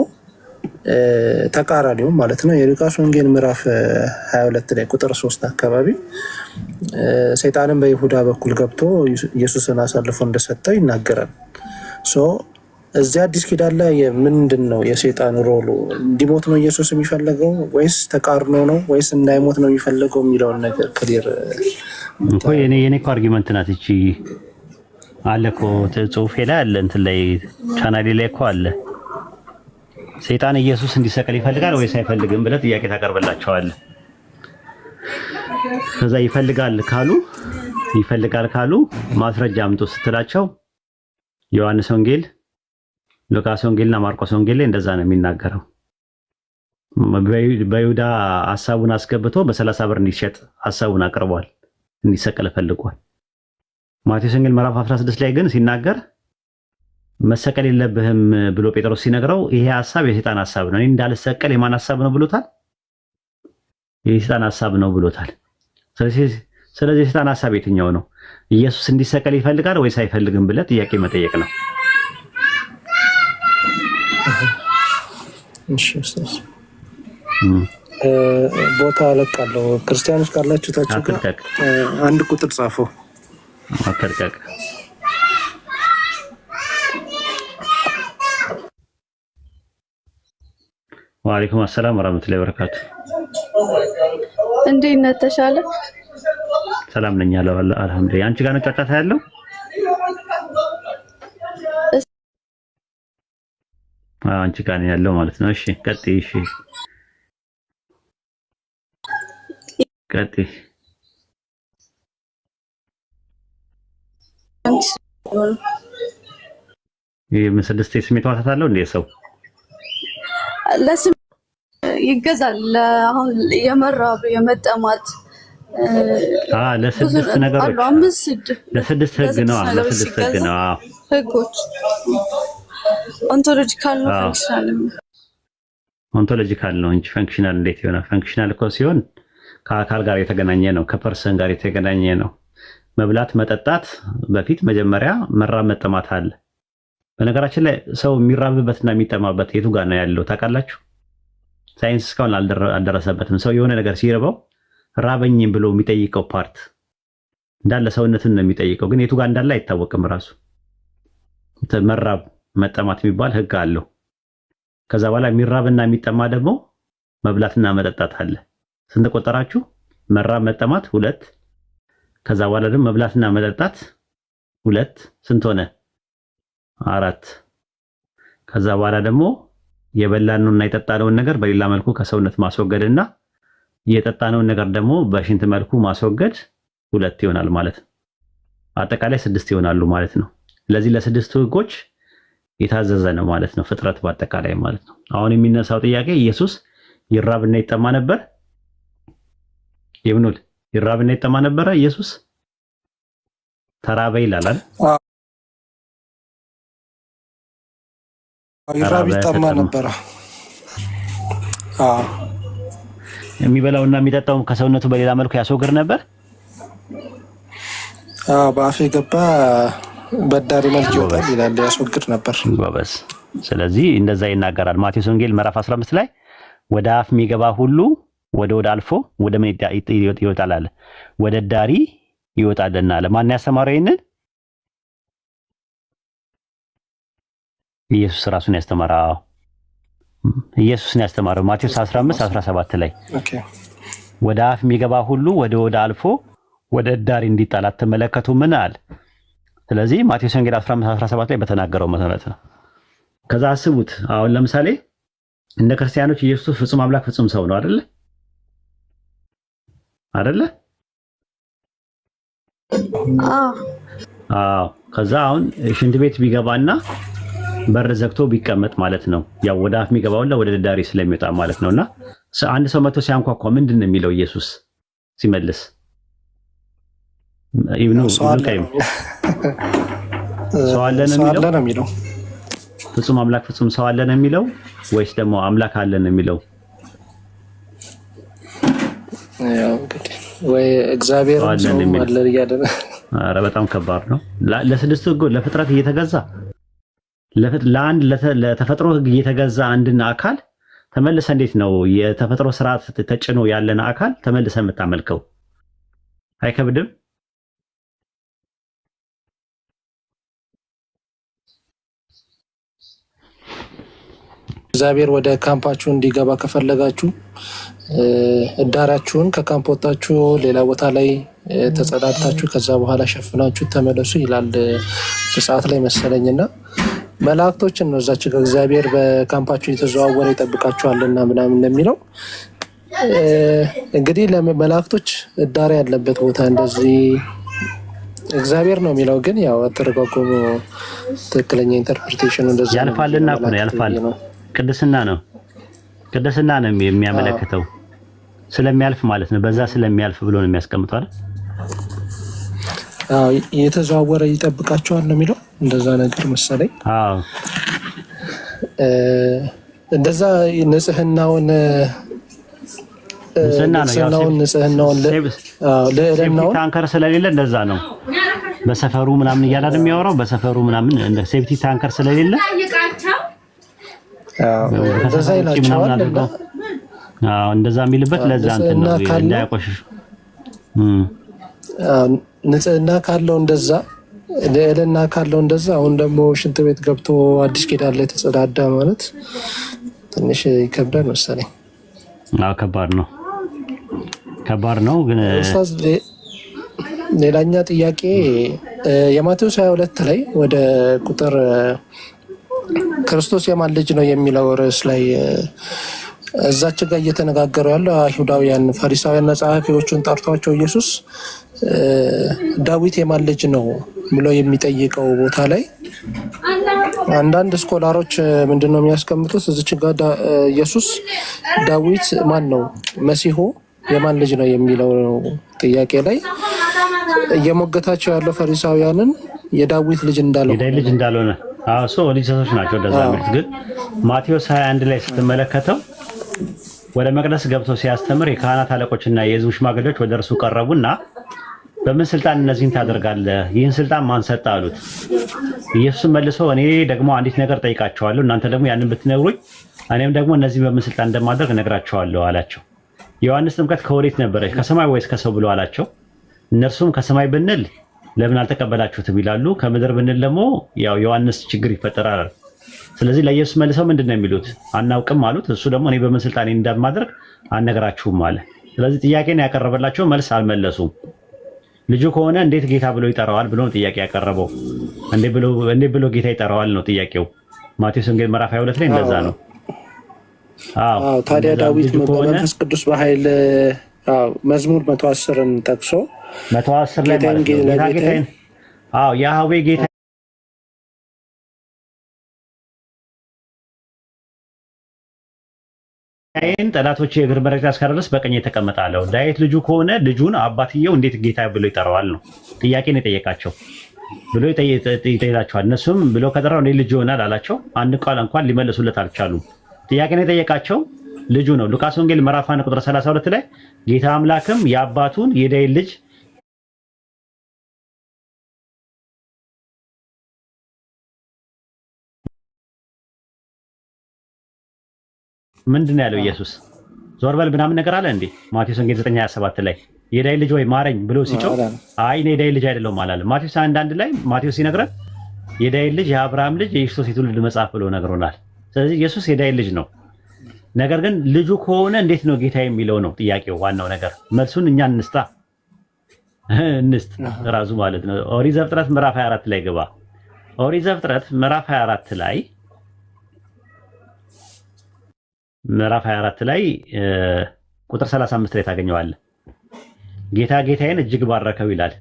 ተቃራኒው ማለት ነው የሉቃስ ወንጌል ምዕራፍ 22 ላይ ቁጥር 3 አካባቢ ሰይጣንን በይሁዳ በኩል ገብቶ ኢየሱስን አሳልፎ እንደሰጠው ይናገራል። እዚህ አዲስ ኪዳን ላይ ምንድን ነው የሰይጣን ሮሉ? እንዲሞት ነው ኢየሱስ የሚፈልገው ወይስ ተቃርኖ ነው ወይስ እንዳይሞት ነው የሚፈልገው የሚለውን ነገር ክሊር እኮ የኔ እኮ አርጊመንት ናት እቺ። አለ እኮ ጽሁፌ ላይ አለ፣ እንትን ላይ ቻናሌ ላይ እኮ አለ። ሰይጣን ኢየሱስ እንዲሰቀል ይፈልጋል ወይስ አይፈልግም ብለህ ጥያቄ ታቀርብላቸዋለህ። ከዛ ይፈልጋል ካሉ ማስረጃ አምጡ ስትላቸው ዮሐንስ ወንጌል፣ ሉቃስ ወንጌልና ማርቆስ ወንጌል ላይ እንደዛ ነው የሚናገረው። በይሁዳ ሐሳቡን አስገብቶ በ30 ብር እንዲሸጥ ሐሳቡን አቅርቧል፣ እንዲሰቀል ፈልጓል። ማቴዎስ ወንጌል ምዕራፍ 16 ላይ ግን ሲናገር መሰቀል የለብህም ብሎ ጴጥሮስ ሲነግረው ይሄ ሐሳብ የሰይጣን ሐሳብ ነው፣ እኔ እንዳልሰቀል የማን ሐሳብ ነው ብሎታል? የሰይጣን ሐሳብ ነው ብሎታል። ስለዚህ የሰይጣን ሐሳብ የትኛው ነው? ኢየሱስ እንዲሰቀል ይፈልጋል ወይስ አይፈልግም ብለህ ጥያቄ መጠየቅ ነው። ቦታ አለቃለሁ። ክርስቲያኖች ካላችሁ ታችሁ አንድ ቁጥር ጻፉ። አከርካክ ወአለይኩም አሰላም ወራህመቱላሂ ወበረካቱ። እንዴት ነህ? ተሻለ? ሰላም ነኝ አለ አልሐምዱሊላህ። አንቺ ጋር ነው ጫጫታ ያለው? አንቺ ጋር ነው ያለው ማለት ነው። እሺ ቀጥይ። እሺ ቀጥይ። ይሄ ምስልስቴ ስሜት ዋታታለው እንደ ሰው ለስም ይገዛል። አሁን የመራብ የመጠማት ለስድስት ነገሮች ለስድስት ህግ ነው። ለስድስት ህግ ነው ህጎች ኦንቶሎጂካል ነው ፈንክሽናል ነው። ኦንቶሎጂካል ነው እንጂ ፈንክሽናል እንዴት ይሆናል? ፈንክሽናል እኮ ሲሆን ከአካል ጋር የተገናኘ ነው፣ ከፐርሰን ጋር የተገናኘ ነው። መብላት መጠጣት በፊት መጀመሪያ መራብ መጠማት አለ። በነገራችን ላይ ሰው የሚራብበትና የሚጠማበት የቱ ጋር ነው ያለው ታውቃላችሁ? ሳይንስ እስካሁን አልደረሰበትም። ሰው የሆነ ነገር ሲርበው ራበኝ ብሎ የሚጠይቀው ፓርት እንዳለ ሰውነቱን ነው የሚጠይቀው፣ ግን የቱ ጋር እንዳለ አይታወቅም። ራሱ መራብ መጠማት የሚባል ህግ አለው። ከዛ በኋላ የሚራብና የሚጠማ ደግሞ መብላትና መጠጣት አለ። ስንት ቆጠራችሁ? መራብ መጠማት 2። ከዛ በኋላ ደግሞ መብላትና መጠጣት 2። ስንት ሆነ? 4። ከዛ በኋላ ደግሞ የበላነውና የጠጣነውን ነገር በሌላ መልኩ ከሰውነት ማስወገድና የጠጣነውን ነገር ደግሞ በሽንት መልኩ ማስወገድ 2 ይሆናል ማለት ነው። አጠቃላይ 6 ይሆናሉ ማለት ነው። ስለዚህ ለስድስቱ ህጎች የታዘዘ ነው ማለት ነው ፍጥረት በአጠቃላይ ማለት ነው። አሁን የሚነሳው ጥያቄ ኢየሱስ ይራብና ይጠማ ነበር? ይብኑል ይራብና ይጠማ ነበር? ኢየሱስ ተራበ ይላል አይደል? ይራብ ይጠማ ነበር። የሚበላውና የሚጠጣው ከሰውነቱ በሌላ መልኩ ያስወግድ ነበር? በአፍ የገባ በዳሪ መልክ ይወጣል ይላል፣ ያስወግድ ነበር። ጎበዝ። ስለዚህ እንደዛ ይናገራል ማቴዎስ ወንጌል ምዕራፍ 15 ላይ ወደ አፍ የሚገባ ሁሉ ወደ አልፎ ወደ ምን ይወጣል አለ? ወደ ዳሪ ይወጣልና አለ። ማን ያስተማረው ይሄንን? ኢየሱስ ራሱን ያስተማረው። ኢየሱስን ያስተማረው ማቴዎስ 15:17 ላይ ወደ አፍ የሚገባ ሁሉ ወደ አልፎ ወደ ዳሪ እንዲጣል አትመለከቱ ምን አለ? ስለዚህ ማቴዎስ ወንጌል 15:17 ላይ በተናገረው መሰረት ነው። ከዛ አስቡት አሁን ለምሳሌ እንደ ክርስቲያኖች ኢየሱስ ፍጹም አምላክ ፍጹም ሰው ነው አይደለ? አይደለ? ከዛ አሁን ሽንት ቤት ቢገባና በር ዘግቶ ቢቀመጥ ማለት ነው ያው ወደ አፍ የሚገባውና ወደ ዳሪ ስለሚወጣ ማለት ነውና አንድ ሰው መጥቶ ሲያንኳኳ ምንድን ነው የሚለው ኢየሱስ ሲመልስ? ኢብኑ ቀይም ሰው አለ ነው የሚለው? ፍጹም አምላክ ፍጹም ሰው አለ ነው የሚለው ወይስ ደግሞ አምላክ አለ ነው የሚለው? ወይ እግዚአብሔርም ሰውም አለ እያለ ነው። ኧረ በጣም ከባድ ነው። ለስድስቱ ህግ ለፍጥረት እየተገዛ ለአንድ ለተፈጥሮ ህግ እየተገዛ አንድን አካል ተመልሰ እንዴት ነው የተፈጥሮ ስርዓት ተጭኖ ያለን አካል ተመልሰ የምታመልከው? አይከብድም? እግዚአብሔር ወደ ካምፓችሁ እንዲገባ ከፈለጋችሁ እዳራችሁን ከካምፕ ወጣችሁ ሌላ ቦታ ላይ ተጸዳድታችሁ ከዛ በኋላ ሸፍናችሁ ተመለሱ ይላል ሰዓት ላይ መሰለኝና መላእክቶችን ነው እዛች እግዚአብሔር በካምፓችሁ የተዘዋወረ ይጠብቃችኋልና ምናምን የሚለው እንግዲህ ለመላእክቶች እዳሪ ያለበት ቦታ እንደዚህ እግዚአብሔር ነው የሚለው ግን ያው አተረጓጎሙ ትክክለኛ ኢንተርፕሪቴሽኑ እንደዚህ ያልፋልና እኮ ነው ያልፋል። ቅድስና ነው የሚያመለክተው ስለሚያልፍ ማለት ነው። በዛ ስለሚያልፍ ብሎ ነው የሚያስቀምጠው አይደል? አዎ የተዘዋወረ ይጠብቃቸዋል ነው የሚለው እንደዛ ነገር መሰለኝ። አዎ እንደዛ ንጽህናውን ታንከር ስለሌለ እንደዛ ነው። በሰፈሩ ምናምን እያለ የሚያወራው በሰፈሩ ምናምን እንደ ሴፍቲ ታንከር ስለሌለ እንደዛ ይላቸዋል። እንደዛ የሚልበት ለዛ እንትን ነው እንዳያቆሽሽ ንጽህና ካለው እንደዛ ልዕልና ካለው እንደዛ። አሁን ደግሞ ሽንት ቤት ገብቶ አዲስ ኪዳን ላይ ተጸዳዳ ማለት ትንሽ ይከብዳል መሰለኝ። ከባድ ነው ግን ኡስታዝ ሌላኛ ጥያቄ የማቴዎስ 22 ላይ ወደ ቁጥር ክርስቶስ የማን ልጅ ነው የሚለው ርዕስ ላይ እዛች ጋር እየተነጋገሩ ያለው አይሁዳውያን ፈሪሳውያንና ጸሐፊዎቹን ጠርቷቸው ኢየሱስ ዳዊት የማን ልጅ ነው ብሎ የሚጠይቀው ቦታ ላይ አንዳንድ ስኮላሮች ምንድነው የሚያስቀምጡት እዚች ጋር ኢየሱስ ዳዊት ማን ነው መሲሁ የማን ልጅ ነው የሚለው ጥያቄ ላይ እየሞገታቸው ያለው ፈሪሳውያንን የዳዊት ልጅ እንዳልሆነ አሶ ኦዲሰሶች ናቸው እንደዛ የሚሉት። ግን ማቴዎስ 21 ላይ ስትመለከተው ወደ መቅደስ ገብቶ ሲያስተምር የካህናት አለቆችና የሕዝቡ ሽማግሌዎች ወደ እርሱ ቀረቡና በምን ስልጣን እነዚህን ታደርጋለህ? ይህን ስልጣን ማን ሰጠ አሉት። ኢየሱስም መልሶ እኔ ደግሞ አንዲት ነገር ጠይቃቸዋለሁ፣ እናንተ ደግሞ ያንን ብትነግሩኝ እኔም ደግሞ እነዚህ በምን ስልጣን እንደማደርግ እነግራቸዋለሁ አላቸው። ዮሐንስ ጥምቀት ከወዴት ነበረች? ከሰማይ ወይስ ከሰው ብሎ አላቸው። እነርሱም ከሰማይ ብንል ለምን አልተቀበላችሁትም ይላሉ፣ ከምድር ብንል ደግሞ ያው ዮሐንስ ችግር ይፈጠራል። ስለዚህ ለኢየሱስ መልሰው ምንድነው የሚሉት? አናውቅም አሉት። እሱ ደግሞ እኔ በምን ስልጣን እንደማደርግ አልነግራችሁም አለ። ስለዚህ ጥያቄን ያቀረበላቸው መልስ አልመለሱም። ልጁ ከሆነ እንዴት ጌታ ብሎ ይጠራዋል ብሎ ነው ጥያቄ ያቀረበው። እንዴት ብሎ ጌታ ይጠራዋል ነው ጥያቄው። ማቴዎስ ወንጌል ምዕራፍ 22 ላይ እንደዛ ነው። አዎ ታዲያ ዳዊት በመንፈስ ቅዱስ በኃይል መዝሙር 110ን ጠቅሶ 110 ላይ ጌታዬን ያህዌ ጌታ ጠላቶቼ የእግር መረገጫ እስካደረስ በቀኝ የተቀመጣለሁ። ዳዊት ልጁ ከሆነ ልጁን አባትየው እንዴት ጌታ ብሎ ይጠራዋል ነው ጥያቄን የጠየቃቸው ብሎ ይጠይቃቸዋል። እነሱም ብሎ ከጠራው እኔ ልጅ ይሆናል አላቸው። አንድ ቃል እንኳን ሊመልሱለት አልቻሉም። ጥያቄን የጠየቃቸው ልጁ ነው። ሉቃስ ወንጌል ምዕራፍ 1 ቁጥር 32 ላይ ጌታ አምላክም የአባቱን የዳዊት ልጅ ምንድነው ያለው? ኢየሱስ ዞር በል ምናምን ነገር አለ እንዴ? ማቴዎስ ወንጌል 9:27 ላይ የዳዊት ልጅ ወይ ማረኝ ብሎ ሲጮህ አይ እኔ የዳዊት ልጅ አይደለሁም አላለም። ማቴዎስ 1:1 ላይ ማቴዎስ ሲነግረን የዳዊት ልጅ የአብርሃም ልጅ የክርስቶስ የትውልድ መጽሐፍ ብሎ ነግሮናል። ስለዚህ ኢየሱስ የዳዊት ልጅ ነው። ነገር ግን ልጁ ከሆነ እንዴት ነው ጌታ የሚለው ነው ጥያቄው። ዋናው ነገር መልሱን እኛ እንስጥ ራሱ ማለት ነው። ኦሪት ዘፍጥረት ምዕራፍ 24 ላይ ግባ። ኦሪት ዘፍጥረት ምዕራፍ 24 ላይ ቁጥር 35 ላይ ታገኘዋለህ። ጌታ ጌታዬን እጅግ ባረከው ይላል።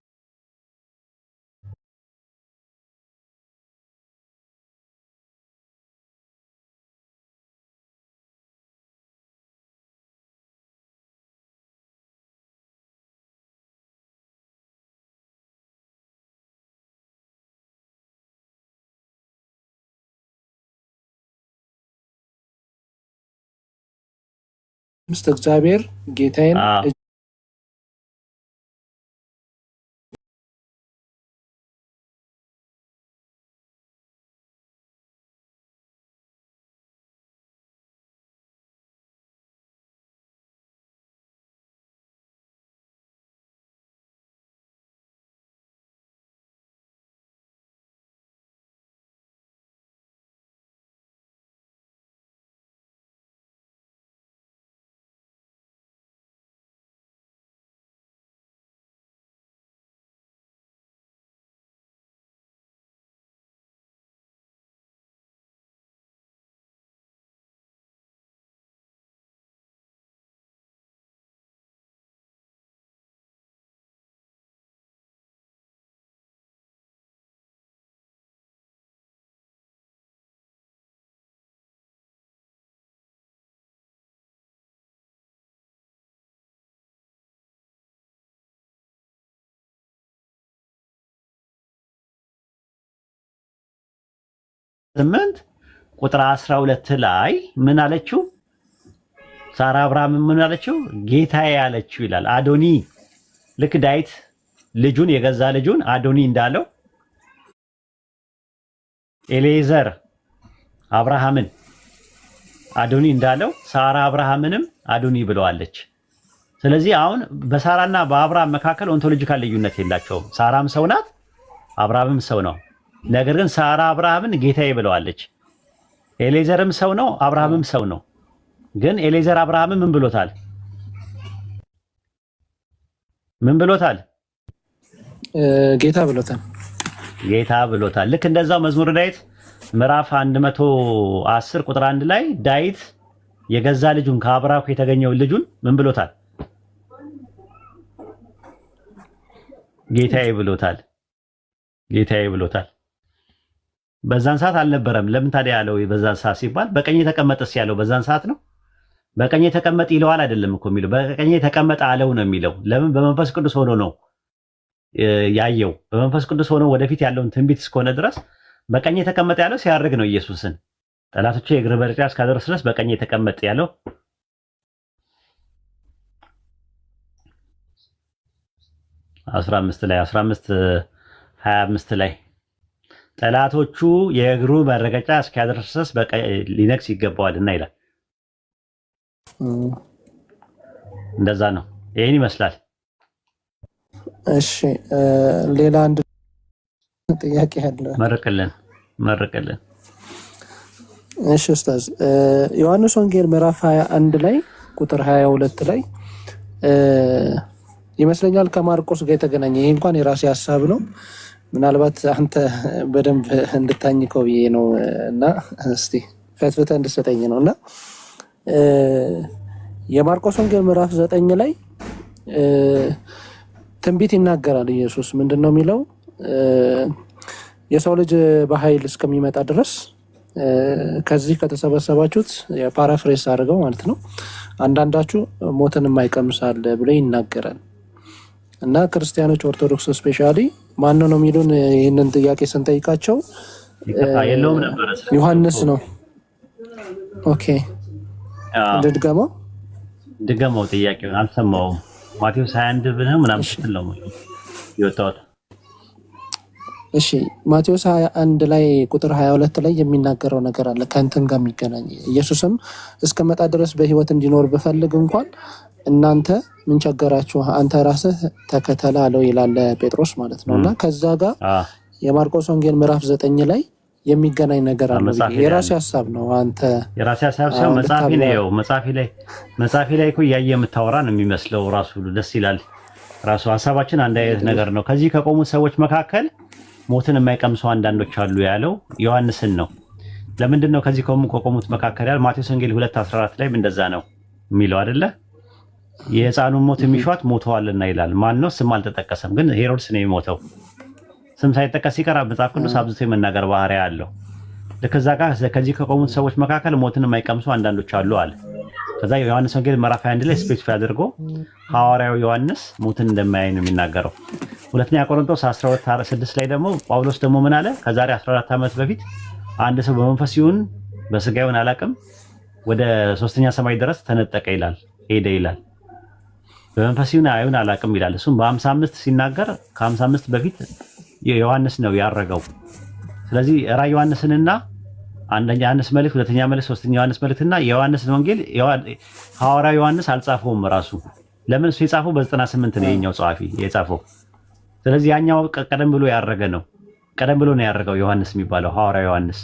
እግዚአብሔር ጌታዬን 8 ቁጥር 12 ላይ ምን አለችው? ሳራ አብርሃም ምን አለችው? ጌታዬ አለችው ይላል። አዶኒ ልክ ዳዊት ልጁን የገዛ ልጁን አዶኒ እንዳለው ኤሌዘር አብርሃምን አዶኒ እንዳለው ሳራ አብርሃምንም አዶኒ ብለዋለች። ስለዚህ አሁን በሳራና በአብርሃም መካከል ኦንቶሎጂካል ልዩነት የላቸውም። ሳራም ሰው ናት፣ አብርሃምም ሰው ነው። ነገር ግን ሳራ አብርሃምን ጌታዬ ብለዋለች። ኤሌዘርም ሰው ነው፣ አብርሃምም ሰው ነው። ግን ኤሌዘር አብርሃምን ምን ብሎታል? ምን ብሎታል? ጌታ ብሎታል። ጌታ ብሎታል። ልክ እንደዛው መዝሙረ ዳዊት ምዕራፍ 110 ቁጥር 1 ላይ ዳዊት የገዛ ልጁን ከአብራኩ የተገኘውን ልጁን ምን ብሎታል? ጌታዬ ብሎታል። ጌታዬ ብሎታል። በዛን ሰዓት አልነበረም። ለምን ታዲያ ያለው በዛን ሰዓት ሲባል በቀኝ የተቀመጠስ ያለው በዛን ሰዓት ነው። በቀኝ የተቀመጠ ይለዋል አይደለም እኮ የሚለው በቀኝ የተቀመጠ አለው ነው የሚለው። ለምን? በመንፈስ ቅዱስ ሆኖ ነው ያየው። በመንፈስ ቅዱስ ሆኖ ወደፊት ያለውን ትንቢት እስከሆነ ድረስ በቀኝ የተቀመጠ ያለው ሲያርግ ነው። ኢየሱስን ጠላቶቹ የእግር በርጫ እስካደረስ ድረስ በቀኝ የተቀመጠ ያለው 15 ላይ 15:25 ላይ ጠላቶቹ የእግሩ መረገጫ እስኪያደርስ ድረስ ሊነግስ ይገባዋልና ይላል። እንደዛ ነው። ይሄን ይመስላል። እሺ ሌላ አንድ ጥያቄ አለ። መርቅልን። እሺ ኡስታዝ፣ ዮሐንስ ወንጌል ምዕራፍ 21 ላይ ቁጥር 22 ላይ ይመስለኛል ከማርቆስ ጋር የተገናኘ ይሄ እንኳን የራሴ ሐሳብ ነው። ምናልባት አንተ በደንብ እንድታኝከው ብዬ ነው እና እስቲ ፈትፍተህ እንድትሰጠኝ ነው እና የማርቆስ ወንጌል ምዕራፍ 9 ላይ ትንቢት ይናገራል። ኢየሱስ ምንድነው የሚለው? የሰው ልጅ በኃይል እስከሚመጣ ድረስ ከዚህ ከተሰበሰባችሁት የፓራፍሬስ አድርገው ማለት ነው አንዳንዳችሁ ሞትን የማይቀምሳል ብሎ ይናገራል። እና ክርስቲያኖች ኦርቶዶክስ ስፔሻሊ ማን ነው የሚሉን? ይህንን ጥያቄ ስንጠይቃቸው ዮሐንስ ነው። ኦኬ ድገመው ጥያቄውን አልሰማውም። ማቴዎስ 21 ብለህ ምናምን ስትል ነው የወጣው። እሺ ማቴዎስ 21 ላይ ቁጥር 22 ላይ የሚናገረው ነገር አለ ከእንትን ጋር የሚገናኝ። ኢየሱስም እስከመጣ ድረስ በህይወት እንዲኖር ብፈልግ እንኳን እናንተ ምን ቸገራችሁ? አንተ ራስህ ተከተለ አለው ይላል ጴጥሮስ ማለት ነው። እና ከዛ ጋር የማርቆስ ወንጌል ምዕራፍ 9 ላይ የሚገናኝ ነገር አለ። የራሴ ሐሳብ ነው። አንተ የራሴ ሐሳብ ሲሆን መጽሐፊ ላይ እኮ ያየ የምታወራ ነው የሚመስለው። ራሱ ደስ ይላል። ራሱ ሐሳባችን አንድ አይነት ነገር ነው። ከዚህ ከቆሙት ሰዎች መካከል ሞትን የማይቀምሱ አንዳንዶች አሉ ያለው ዮሐንስን ነው። ለምንድን ነው ከዚህ ከቆሙት መካከል ያለው? ማቴዎስ ወንጌል 2:14 ላይ እንደዛ ነው የሚለው አይደለ? የሕፃኑን ሞት የሚሿት ሞተዋልና ይላል። ማን ነው? ስም አልተጠቀሰም፣ ግን ሄሮድስ ነው የሞተው። ስም ሳይጠቀስ ሲቀር መጽሐፍ ቅዱስ አብዝቶ የመናገር ባህሪ አለው። ልክ እዛ ጋር ከዚህ ከቆሙት ሰዎች መካከል ሞትን የማይቀምሱ አንዳንዶች አሉ አለ። ከዛ ዮሐንስ ወንጌል ምዕራፍ 21 ላይ ስፔሲፋይ አድርጎ ሐዋርያው ዮሐንስ ሞትን እንደማያይ ነው የሚናገረው። ሁለተኛ ቆሮንቶስ 12:6 ላይ ደግሞ ጳውሎስ ደግሞ ምን አለ? ከዛሬ 14 ዓመት በፊት አንድ ሰው በመንፈስ ይሁን በስጋ ይሁን አላውቅም ወደ ሶስተኛ ሰማይ ድረስ ተነጠቀ ይላል፣ ሄደ ይላል። በመንፈስ ይሁን አይሁን አላውቅም ይላል። እሱም በ55 ሲናገር ከ55 በፊት ዮሐንስ ነው ያረገው። ስለዚህ ራዕይ ዮሐንስንና አንደኛ ዮሐንስ መልእክት፣ ሁለተኛ መልእክት፣ ሶስተኛ ዮሐንስ መልእክትና የዮሐንስን ወንጌል ሐዋርያው ዮሐንስ አልጻፈውም ራሱ። ለምን? እሱ የጻፈው በ98 ነው የኛው ጸሐፊ የጻፈው። ስለዚህ ያኛው ቀደም ብሎ ያረገ ነው። ቀደም ብሎ ነው ያረገው ዮሐንስ የሚባለው ሐዋርያው ዮሐንስ።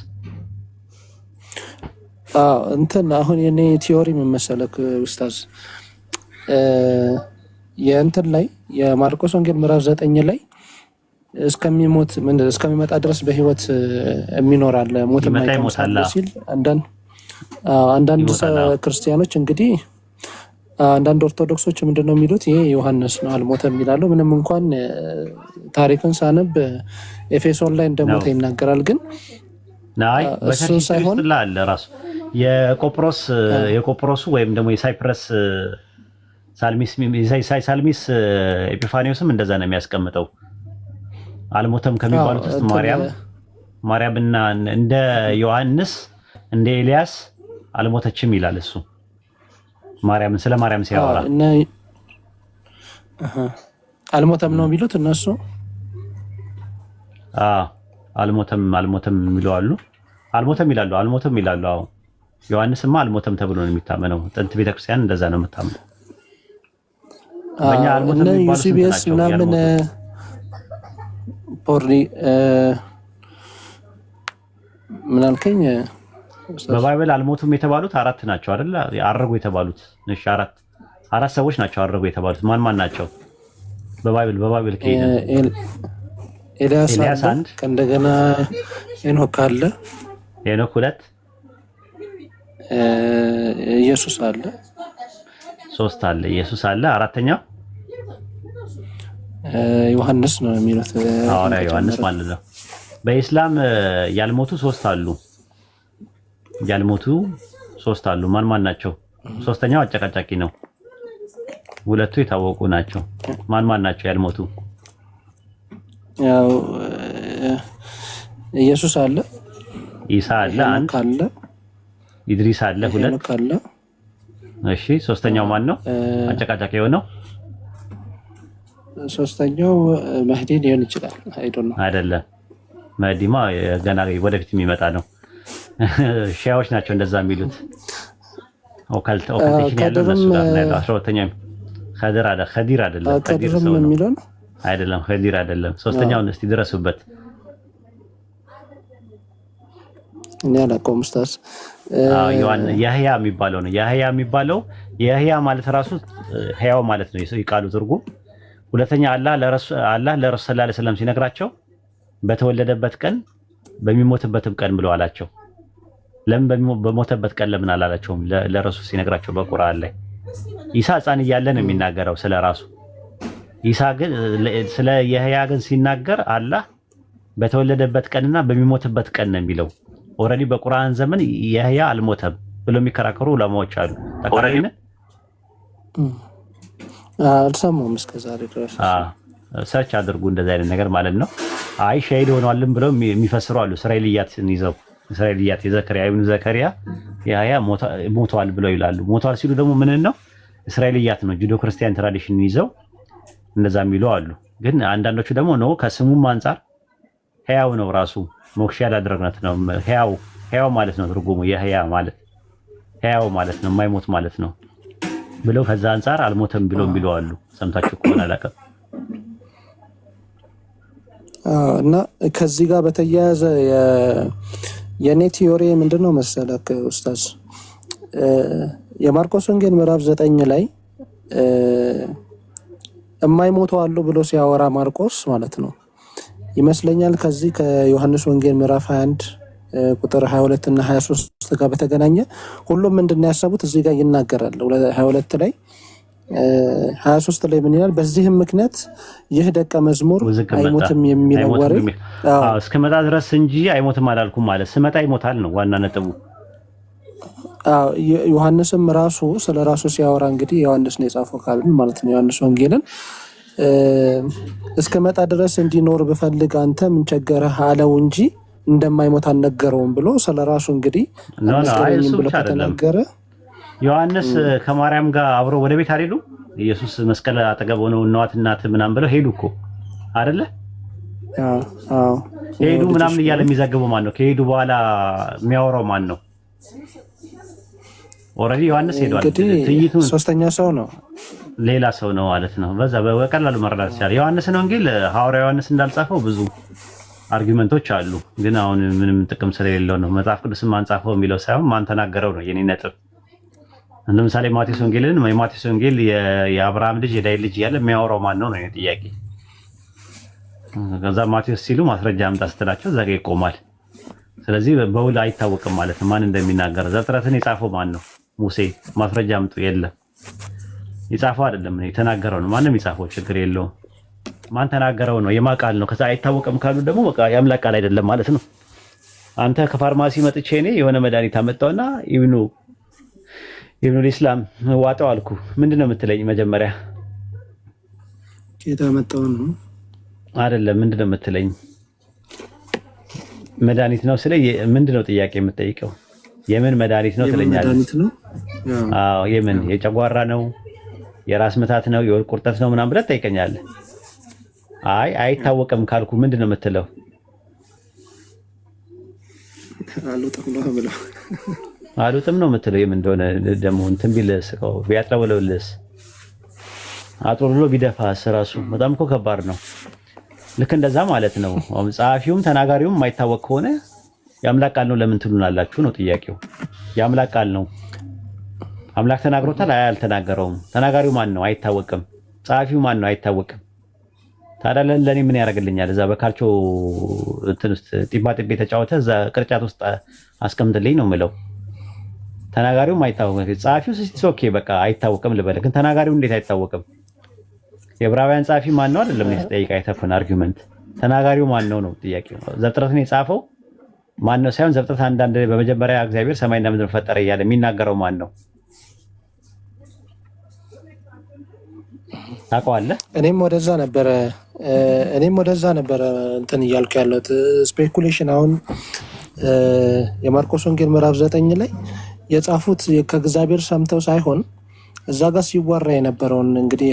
እንትን አሁን የኔ ቲዮሪ ምን መሰለክ ኡስታዝ፣ የእንትን ላይ የማርቆስ ወንጌል ምዕራፍ 9 ላይ እስከሚመጣ ድረስ በህይወት የሚኖር አለ ሞት የማይቀምሳል ሲል አንዳንድ ክርስቲያኖች እንግዲህ አንዳንድ ኦርቶዶክሶች ምንድነው የሚሉት? ይሄ ዮሐንስ ነው አልሞተም ይላሉ። ምንም እንኳን ታሪክን ሳነብ ኤፌሶን ላይ እንደሞተ ይናገራል። ግን እሱ ሳይሆን ራሱ የቆጵሮሱ ወይም ደግሞ የሳይፕረስ ሳልሚስ ኤጲፋኒዮስም እንደዛ ነው የሚያስቀምጠው። አልሞተም ከሚባሉት ውስጥ ማርያም ማርያምና እንደ ዮሐንስ እንደ ኤልያስ አልሞተችም ይላል እሱ። ማርያምን ስለ ማርያም ሲያወራ አልሞተም ነው የሚሉት እነሱ። አልሞተም የሚሉ አሉ። አልሞተም ይላሉ። አዎ ዮሐንስማ አልሞተም ተብሎ ነው የሚታመነው። ጥንት ቤተክርስቲያን እንደዛ ነው የምታምነው። በእኛ አልሞተም ዩሲቢኤስ ምናምን ፖርኒ ምን አልከኝ? በባይብል አልሞቱም የተባሉት 4 ናቸው አይደል? አረጉ የተባሉት እሺ፣ 4 ሰዎች ናቸው አረጉ የተባሉት። ማን ናቸው? በባይብል ከሄደ ኤልያስ አንድ፣ እንደገና ሄኖክ አለ፣ ሄኖክ 2፣ ኢየሱስ አለ፣ 3 አለ፣ ኢየሱስ አለ። አራተኛው ዮሐንስ ነው የሚሉት ሐዋርያ ዮሐንስ ማለት ነው። በኢስላም ያልሞቱ 3 አሉ። ያልሞቱ 3 አሉ። ማን ናቸው? ሶስተኛው አጨቃጫቂ ነው። 2ቱ የታወቁ ናቸው። ማን ናቸው ያልሞቱ? ያው ኢየሱስ አለ፣ ኢሳ አለ፣ አንድ አለ፣ ኢድሪስ አለ፣ 2 አለ። እሺ ሶስተኛው ማን ነው አጨቃጫቂ የሆነው? ሶስተኛው መህዲ ሊሆን ይችላል። አይደለም፣ መህዲማ ገና ወደፊት የሚመጣ ነው። ሺያዎች ናቸው እንደዛ የሚሉት። ኦካልቴሽን ያለው እነሱ ጋር ነው። 12ኛው ኸዲር አይደለም። ኸዲር ሰው ነው አይደለም። ኸዲር አይደለም። ሶስተኛውን እስቲ ድረሱበት። እኔ አላውቀውም ኡስታዝ። ያህያ የሚባለው ነው። ያህያ የሚባለው ያህያ ማለት ራሱ ህያው ማለት ነው የቃሉ ትርጉም። ሁለተኛ አላህ ለረሱል ሰለላሁ ዐለይሂ ወሰለም ሲነግራቸው በተወለደበት ቀን በሚሞትበትም ቀን ብለው አላቸው። ለምን በሞተበት ቀን ለምን አላላቸውም? ለረሱል ሲነግራቸው በቁርአን ላይ ኢሳ ሕፃን እያለ ነው የሚናገረው ስለራሱ። ኢሳ ግን ስለ ያህያ ግን ሲናገር አላህ በተወለደበት ቀንና በሚሞትበት ቀን ነው የሚለው። ኦሬዲ በቁርአን ዘመን ያህያ አልሞተም ብለው የሚከራከሩ ዑለማዎች አሉ። ተቃራኒ አልሰማሁም እስከዛሬ ድረስ። ሰርች አድርጉ እንደዛ አይነት ነገር ማለት ነው። አይ ሸሂድ ሆኗልም ብለው የሚፈስሩ አሉ። እስራኤልያትን ይዘው እስራኤልያት የዘከሪያ ኢብኑ ዘከሪያ ያህያ ሞቷል ብለው ይላሉ። ሞቷል ሲሉ ደግሞ ምን ነው እስራኤልያት ነው ጁዶ ክርስቲያን ትራዲሽን ይዘው እንደዛ የሚሉ አሉ። ግን አንዳንዶቹ ደግሞ ነው ከስሙም አንፃር ህያው ነው ራሱ ሞክሽ ያላደረግነት ነው። ህያው ማለት ነው ትርጉሙ። ያህያ ማለት ህያው ማለት ነው፣ የማይሞት ማለት ነው ብለው ከዛ አንፃር አልሞተም ብለው የሚሉ አሉ። ሰምታችሁ ከሆነ አላውቅም። እና ከዚህ ጋር በተያያዘ የኔ ቲዮሪ ምንድነው መሰለክ ኡስታዝ፣ የማርቆስ ወንጌል ምዕራፍ 9 ላይ የማይሞተው አሉ ብሎ ሲያወራ ማርቆስ ማለት ነው ይመስለኛል። ከዚህ ከዮሐንስ ወንጌል ምዕራፍ 21 ቁጥር 22 እና 23 ጋር በተገናኘ ሁሉም ምንድነው ያሰቡት እዚህ ጋር ይናገራል። 22 ላይ 23 ላይ ምን ይላል? በዚህም ምክንያት ይህ ደቀ መዝሙር አይሞትም የሚለው ወሬ እስከመጣ ድረስ እንጂ አይሞትም አላልኩም ማለት ስመጣ ይሞታል ነው ዋና ነጥቡ። ዮሐንስም ራሱ ስለራሱ ሲያወራ እንግዲህ ዮሐንስ ነው የጻፈው ካልን ማለት ነው ዮሐንስ ወንጌልን እስከመጣ ድረስ እንዲኖር ብፈልግ አንተ ምን ቸገረህ አለው እንጂ እንደማይሞት አልነገረውም ብሎ ስለራሱ እንግዲህ ብሎ ከተናገረ ዮሐንስ ከማርያም ጋር አብሮ ወደ ቤት አልሄዱ? ኢየሱስ መስቀል አጠገብ ሆነው እናት ምናምን ብለው ሄዱ እኮ አይደለ? ሄዱ ምናምን እያለ የሚዘግበው ማን ነው? ከሄዱ በኋላ የሚያወራው ማን ነው? ኦሬዲ ዮሐንስ ሄዷል። ትይቱን ሶስተኛ ሰው ነው፣ ሌላ ሰው ነው ማለት ነው። በዛ በቀላሉ መረዳት ይቻላል። ዮሐንስን ወንጌል ሐዋርያ ዮሐንስ እንዳልጻፈው ብዙ አርጊመንቶች አሉ። ግን አሁን ምንም ጥቅም ስለሌለው ነው። መጽሐፍ ቅዱስም ማን ጻፈው የሚለው ሳይሆን ማን ተናገረው ነው የኔ ነጥብ። ለምሳሌ ማቴዎስ ወንጌልን የማቴዎስ ወንጌል የአብርሃም ልጅ የዳዊት ልጅ እያለ የሚያወራው ማን ነው ነው ጥያቄ። ከዛ ማቴዎስ ሲሉ ማስረጃ አምጣ ስትላቸው እዛ ጋር ይቆማል። ስለዚህ በውል አይታወቅም ማለት ነው ማን እንደሚናገር። ዘፍጥረትን የጻፈው ማን ነው? ሙሴ። ማስረጃ አምጡ። የለም የጻፈው አይደለም የተናገረው ነው። ማንም የጻፈው ችግር የለውም። ማን ተናገረው ነው የማቃል ነው። ከዛ አይታወቅም ካሉ ደግሞ በቃ ያምላክ ቃል አይደለም ማለት ነው። አንተ ከፋርማሲ መጥቼ እኔ የሆነ መድኃኒት አመጣውና ኢብኑ ኢስላም ዋጣው አልኩ። ምንድነው የምትለኝ? መጀመሪያ ጌታ መጣው ነው አይደለም። ምንድነው የምትለኝ? መድኃኒት ነው ስለ ምንድነው ጥያቄ የምትጠይቀው? የምን መድኃኒት ነው ትለኛለህ? መድኃኒት ነው። አዎ የምን የጨጓራ ነው የራስ ምታት ነው የወር ቁርጠት ነው ምናምን ብለህ ትጠይቀኛለህ። አይ አይታወቅም ካልኩ ምንድነው የምትለው? አሉጥም ነው የምትለው። የምን እንደሆነ ደግሞ እንትን ቢልስ ቢያጥረውልስ አጥሮ ቢደፋስ ራሱ በጣም እኮ ከባድ ነው። ልክ እንደዛ ማለት ነው። ጸሐፊውም ተናጋሪውም የማይታወቅ ከሆነ የአምላክ ቃል ነው ለምን ትሉናላችሁ ነው ጥያቄው። የአምላክ ቃል ነው። አምላክ ተናግሮታል? አልተናገረውም። ተናጋሪው ማን ነው? አይታወቅም። ጸሐፊው ማን ነው? አይታወቅም። ታዲያ ለኔ ምን ያደርግልኛል? እዛ በካልቾ እንትን ውስጥ ጢባ ጢቤ ተጫወተ እዛ ቅርጫት ውስጥ አስቀምጥልኝ ነው የምለው። ተናጋሪውም አይታወቅም። ጸሐፊው ኦኬ በቃ አይታወቅም ልበል። ግን ተናጋሪው እንዴት አይታወቅም? የዕብራውያን ጸሐፊ ማን ነው አይደለም ነው ተጠይቃ የተፈነ አርጊውመንት። ተናጋሪው ማን ነው ነው ጥያቄው። ዘፍጥረትን የጻፈው ማን ነው ሳይሆን ዘፍጥረት አንዳንድ በመጀመሪያ እግዚአብሔር ሰማይና ምድርን ፈጠረ እያለ የሚናገረው ማን ነው? ታውቀዋለህ? እኔም ወደዛ ነበረ እንትን እያልኩ ያለሁት ስፔኩሌሽን። አሁን የማርቆስ ወንጌል ምዕራፍ 9 ላይ የጻፉት ከእግዚአብሔር ሰምተው ሳይሆን እዛ ጋር ሲወራ የነበረውን እንግዲህ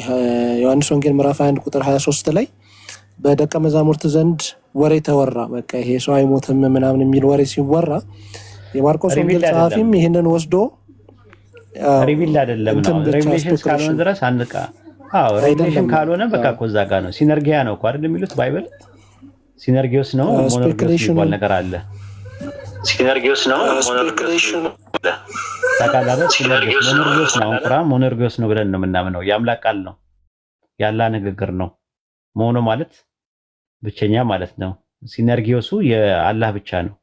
ዮሐንስ ወንጌል ምዕራፍ 1 ቁጥር 23 ላይ በደቀ መዛሙርት ዘንድ ወሬ ተወራ። በቃ ይሄ ሰው አይሞትም ምናምን የሚል ወሬ ሲወራ የማርቆስ ወንጌል ጸሐፊም ይህንን ወስዶ ሪቪል አይደለም ነው ሬቪሌሽን ካልሆነ ድረስ አንቃ ሬቪሌሽን ካልሆነ በቃ እኮ እዛ ጋር ነው ሲነርጊያ ነው እኮ አይደል የሚሉት ባይብል። ሲነርጊዮስ ነው ሞኖርጊዮስ የሚባል ነገር አለ። ሲነርጊዮስ ነው ሞኖርጊዮስ ታቃላለ ሲነርጊዮስ ሞኖርጊዮስ ነው ቁርአን ሞኖርጊዮስ ነው ብለን ነው የምናምነው። የአምላክ ቃል ነው ያላ ንግግር ነው። ሞኖ ማለት ብቸኛ ማለት ነው። ሲነርጊዮሱ የአላህ ብቻ ነው።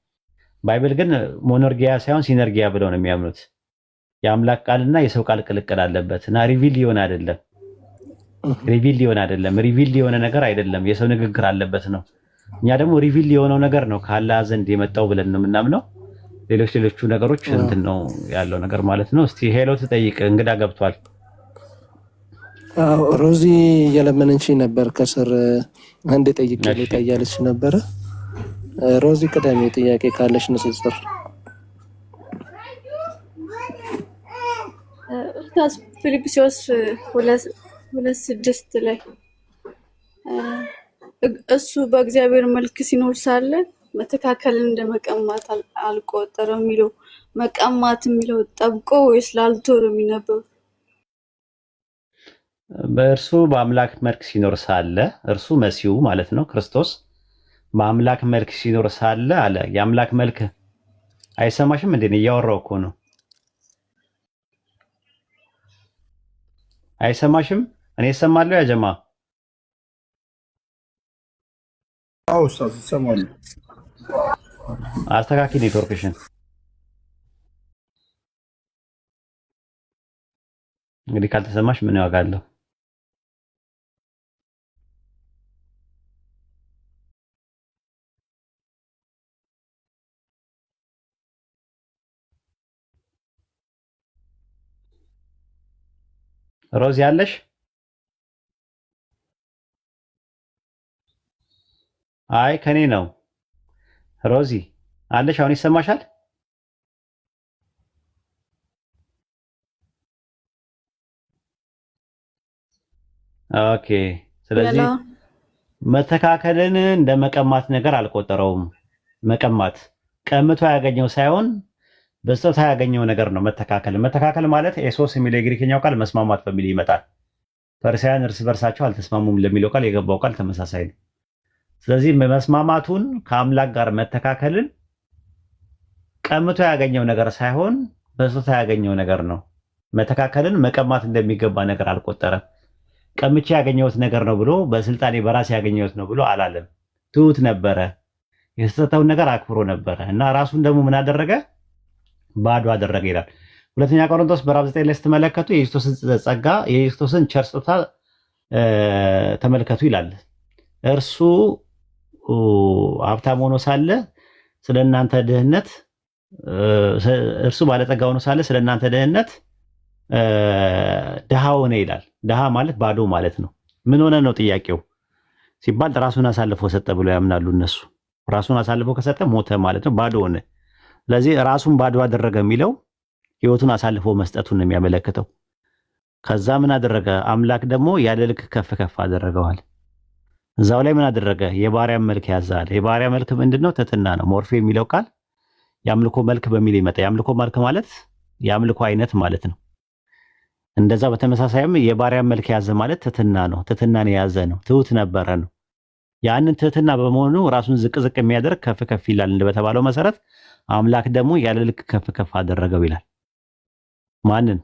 ባይብል ግን ሞኖርጊያ ሳይሆን ሲነርጊያ ብለው ነው የሚያምኑት። የአምላክ ቃልና የሰው ቃል ቅልቅል አለበት እና ሪቪል ሊሆን አይደለም። ሪቪል የሆነ ነገር አይደለም። የሰው ንግግር አለበት ነው። እኛ ደግሞ ሪቪል የሆነው ነገር ነው ከአላህ ዘንድ የመጣው ብለን ነው የምናምነው። ሌሎቹ ነገሮች እንትን ነው ያለው ነገር ማለት ነው። እስቲ ሄሎ ትጠይቅ እንግዳ ገብቷል። ሮዚ እየለመነች ነበር ከስር አንድ ጠይቅ እያለች ነበረ። ሮዚ ቅደም ጥያቄ ካለሽ ንጽጽር ኡስታዝ ፊልጵስዩስ 2:6 ላይ እሱ በእግዚአብሔር መልክ ሲኖር ሳለ መተካከልን እንደመቀማት አልቆጠረም የሚለው መቀማት የሚለው ጠብቆ ወይስ ላልቶ ነው የሚነበው? በእርሱ በአምላክ መልክ ሲኖር ሳለ እርሱ መሲሁ ማለት ነው ክርስቶስ በአምላክ መልክ ሲኖር ሳለ አለ። የአምላክ መልክ አይሰማሽም እንዴ? እያወራው እኮ ነው። አይሰማሽም? እኔ እሰማለሁ ያ ጀማ። አዎ ኡስታዝ እሰማለሁ። አስተካኪ ኔትወርክሽን። እንግዲህ ካልተሰማሽ ምን ያዋጋለሁ? ሮዚ አለሽ? አይ ከኔ ነው። ሮዚ አለሽ? አሁን ይሰማሻል? ኦኬ። ስለዚህ መተካከልን እንደ መቀማት ነገር አልቆጠረውም። መቀማት ቀምቶ ያገኘው ሳይሆን በስጦታ ያገኘው ነገር ነው። መተካከል ማለት ኤሶስ የሚለው የግሪክኛው ቃል መስማማት በሚል ይመጣል። ፈሪሳውያን እርስ በርሳቸው አልተስማሙም ለሚለው ቃል የገባው ቃል ተመሳሳይ ነው። ስለዚህ መስማማቱን ከአምላክ ጋር መተካከልን ቀምቶ ያገኘው ነገር ሳይሆን በስጦታ ያገኘው ነገር ነው። መተካከልን መቀማት እንደሚገባ ነገር አልቆጠረም። ቀምቼ ያገኘሁት ነገር ነው ብሎ በስልጣኔ በራሴ ያገኘሁት ነው ብሎ አላለም። ትሁት ነበረ። የተሰጠውን ነገር አክብሮ ነበረ እና ራሱን ደግሞ ምን አደረገ? ባዶ አደረገ ይላል። ሁለተኛ ቆሮንቶስ ምዕራፍ 9 ላይ ስትመለከቱ የክርስቶስን ጸጋ የክርስቶስን ቸር ስጦታ ተመልከቱ ይላል። እርሱ ሀብታም ሆኖ ሳለ ስለናንተ ድህነት እርሱ ባለጠጋ ሆኖ ሳለ ስለናንተ ድህነት ድሃ ሆነ ይላል። ድሃ ማለት ባዶ ማለት ነው። ምን ሆነ ነው ጥያቄው ሲባል ራሱን አሳልፎ ሰጠ ብሎ ያምናሉ እነሱ። ራሱን አሳልፎ ከሰጠ ሞተ ማለት ነው፣ ባዶ ሆነ። ስለዚህ ራሱን ባዶ አደረገ የሚለው ህይወቱን አሳልፎ መስጠቱን ነው የሚያመለክተው። ከዛ ምን አደረገ? አምላክ ደግሞ ያለ ልክ ከፍ ከፍ አደረገዋል። እዛው ላይ ምን አደረገ? የባሪያ መልክ ያዛል። የባሪያ መልክ ምንድነው? ትሕትና ነው። ሞርፌ የሚለው ቃል የአምልኮ መልክ በሚል ይመጣ። የአምልኮ መልክ ማለት የአምልኮ አይነት ማለት ነው። እንደዛ በተመሳሳይም የባሪያ መልክ ያዘ ማለት ትሕትና ነው። ትሕትናን የያዘ ነው። ትሁት ነበረ ነው። ያንን ትሕትና በመሆኑ ራሱን ዝቅ ዝቅ የሚያደርግ ከፍ ከፍ ይላል እንደበተባለው መሰረት አምላክ ደግሞ ያለ ልክ ከፍ ከፍ አደረገው ይላል። ማንን?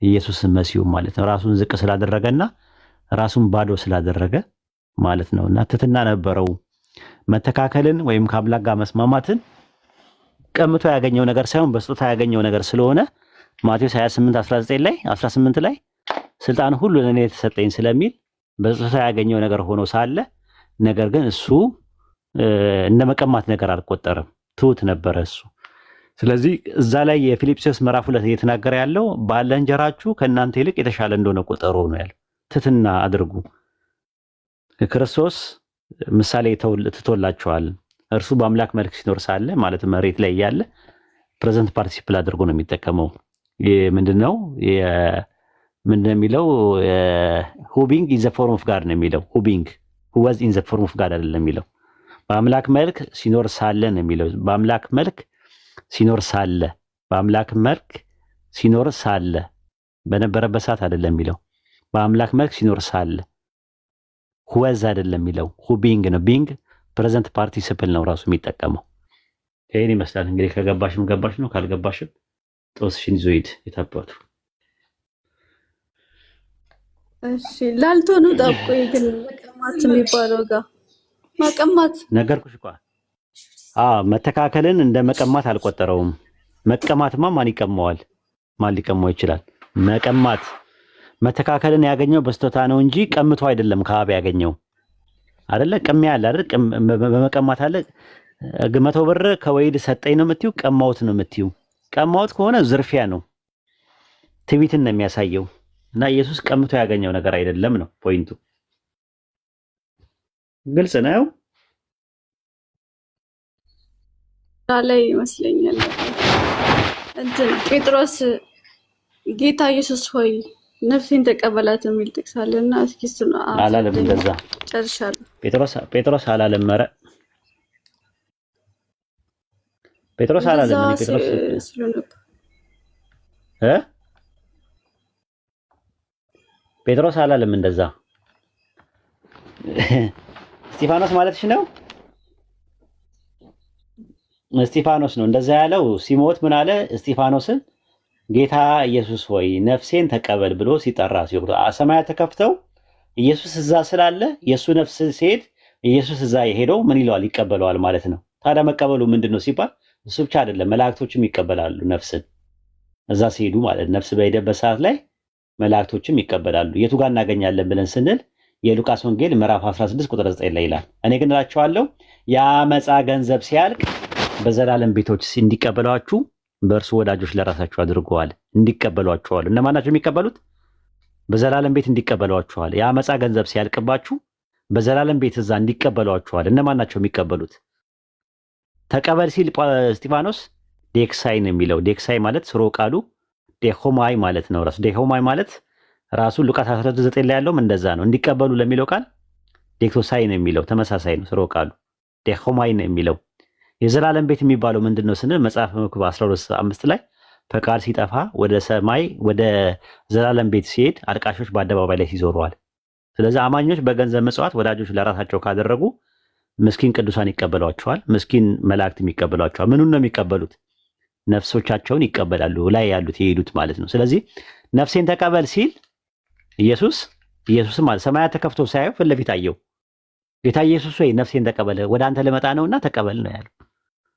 ኢየሱስ መሲሁ ማለት ነው። ራሱን ዝቅ ስላደረገና ራሱን ባዶ ስላደረገ ማለት ነውና ትሕትና ነበረው። መተካከልን ወይም ከአምላክ ጋር መስማማትን ቀምቶ ያገኘው ነገር ሳይሆን በስጦታ ያገኘው ነገር ስለሆነ ማቴዎስ 28:19 ላይ 18 ላይ ስልጣን ሁሉ ለኔ የተሰጠኝ ስለሚል በስጦታ ያገኘው ነገር ሆኖ ሳለ ነገር ግን እሱ እንደ መቀማት ነገር አልቆጠረም። ትሁት ነበረ እሱ። ስለዚህ እዛ ላይ የፊልጵስዩስ ምዕራፍ 2 እየተናገረ ያለው ባልንጀራችሁ ከእናንተ ይልቅ የተሻለ እንደሆነ ቆጠሩ ነው ያለው። ትሕትና አድርጉ። ክርስቶስ ምሳሌ ትቶላችኋል። እርሱ በአምላክ መልክ ሲኖር ሳለ ማለት መሬት ላይ ያለ ፕሬዘንት ፓርቲሲፕል አድርጎ ነው የሚጠቀመው። ምንድነው የሚለው? ሁቢንግ ኢን ዘ ፎርም ኦፍ ጋድ ነው የሚለው። ሁቢንግ who was in the form of God አይደለም የሚለው። በአምላክ መልክ ሲኖር ሳለ ነው የሚለው። በአምላክ መልክ ሲኖር ሳለ፣ በአምላክ መልክ ሲኖር ሳለ በነበረበት ሰዓት አይደለም የሚለው። በአምላክ መልክ ሲኖር ሳለ was አይደለም የሚለው። ሁቢንግ ነው። ቢንግ ፕሬዘንት ፓርቲሲፕል ነው ራሱ የሚጠቀመው። ይሄን ይመስላል እንግዲህ። ከገባሽም ገባሽ ነው፣ ካልገባሽም ጦስሽን ይዞ ሂድ የታባቱ። እሺ ላልቶኑ ጠብቆ ግን መቀማት የሚባለው ጋር መቀማት ነገርኩሽ እኮ። መተካከልን እንደ መቀማት አልቆጠረውም። መቀማትማ ማን ይቀማዋል? ማን ሊቀማው ይችላል? መቀማት መተካከልን ያገኘው በስጦታ ነው እንጂ ቀምቶ አይደለም። ከአብ ያገኘው አይደለ? ቅሚያ አለ አይደል? በመቀማት አለ። 100 ብር ከወይድ ሰጠኝ ነው የምትዩ? ቀማውት ነው የምትዩ? ቀማውት ከሆነ ዝርፊያ ነው፣ ትዕቢትን ነው የሚያሳየው። እና ኢየሱስ ቀምቶ ያገኘው ነገር አይደለም ነው ፖይንቱ። ግልጽ ነው ላይ ይመስለኛል። እንትን ጴጥሮስ ጌታ ኢየሱስ ሆይ ነፍሴን ተቀበላት የሚል ጥቅስ አለና እስኪ እሱን አላለም። እንደዛ ጨርሻለሁ። ጴጥሮስ አላለም። ኧረ ጴጥሮስ አላለም። ጴጥሮስ ጴጥሮስ አላለም እንደዛ። እስጢፋኖስ ማለትሽ ነው? እስጢፋኖስ ነው እንደዛ ያለው። ሲሞት ምን አለ? እስጢፋኖስን ጌታ ኢየሱስ ሆይ ነፍሴን ተቀበል ብሎ ሲጠራ ሲወርድ ሰማያት ተከፍተው ኢየሱስ እዛ ስላለ የእሱ ነፍስ ሲሄድ ኢየሱስ እዛ የሄደው ምን ይለዋል? ይቀበለዋል ማለት ነው። ታዲያ መቀበሉ ምንድን ነው ሲባል እሱ ብቻ አይደለም፣ መላእክቶችም ይቀበላሉ ነፍስን እዛ ሲሄዱ ማለት ነፍስ በሄደበት ሰዓት ላይ መላእክቶችም ይቀበላሉ። የቱ ጋር እናገኛለን ብለን ስንል የሉቃስ ወንጌል ምዕራፍ 16 ቁጥር 9 ላይ ይላል፣ እኔ ግን እላችኋለሁ የአመፃ ገንዘብ ሲያልቅ በዘላለም ቤቶች እንዲቀበሏችሁ በእርሱ ወዳጆች ለራሳችሁ አድርገዋል። እንዲቀበሏችኋል። እነማን ናቸው የሚቀበሉት? በዘላለም ቤት እንዲቀበሏችኋል። የአመፃ ገንዘብ ሲያልቅባችሁ በዘላለም ቤት እዛ እንዲቀበሏችኋል። እነማን ናቸው የሚቀበሉት? ተቀበል ሲል እስጢፋኖስ ዴክሳይ ነው የሚለው። ዴክሳይ ማለት ስሮ ቃሉ ዴሆማይ ማለት ነው። ራሱ ዴሆማይ ማለት ራሱ ሉቃስ 19 ላይ ያለውም እንደዛ ነው። እንዲቀበሉ ለሚለው ቃል ዴክቶሳይ ነው የሚለው። ተመሳሳይ ነው ስሮ ቃሉ ዴሆማይ ነው የሚለው። የዘላለም ቤት የሚባለው ምንድነው ስንል መጽሐፈ መክብብ 12:5 ላይ ፈቃድ ሲጠፋ ወደ ሰማይ ወደ ዘላለም ቤት ሲሄድ አልቃሾች በአደባባይ ላይ ሲዞሩዋል። ስለዚህ አማኞች በገንዘብ መጽዋት ወዳጆች ለራሳቸው ካደረጉ ምስኪን ቅዱሳን ይቀበሏቸዋል፣ ምስኪን መላእክትም ይቀበሏቸዋል። ምኑን ነው የሚቀበሉት? ነፍሶቻቸውን ይቀበላሉ፣ ላይ ያሉት የሄዱት ማለት ነው። ስለዚህ ነፍሴን ተቀበል ሲል ኢየሱስም ማለት ሰማያት ተከፍቶ ሳየው ፊት ለፊት አየው። ጌታ ኢየሱስ ወይ ነፍሴን ተቀበል፣ ወደ አንተ ልመጣ ነውና ተቀበል ነው ያለው።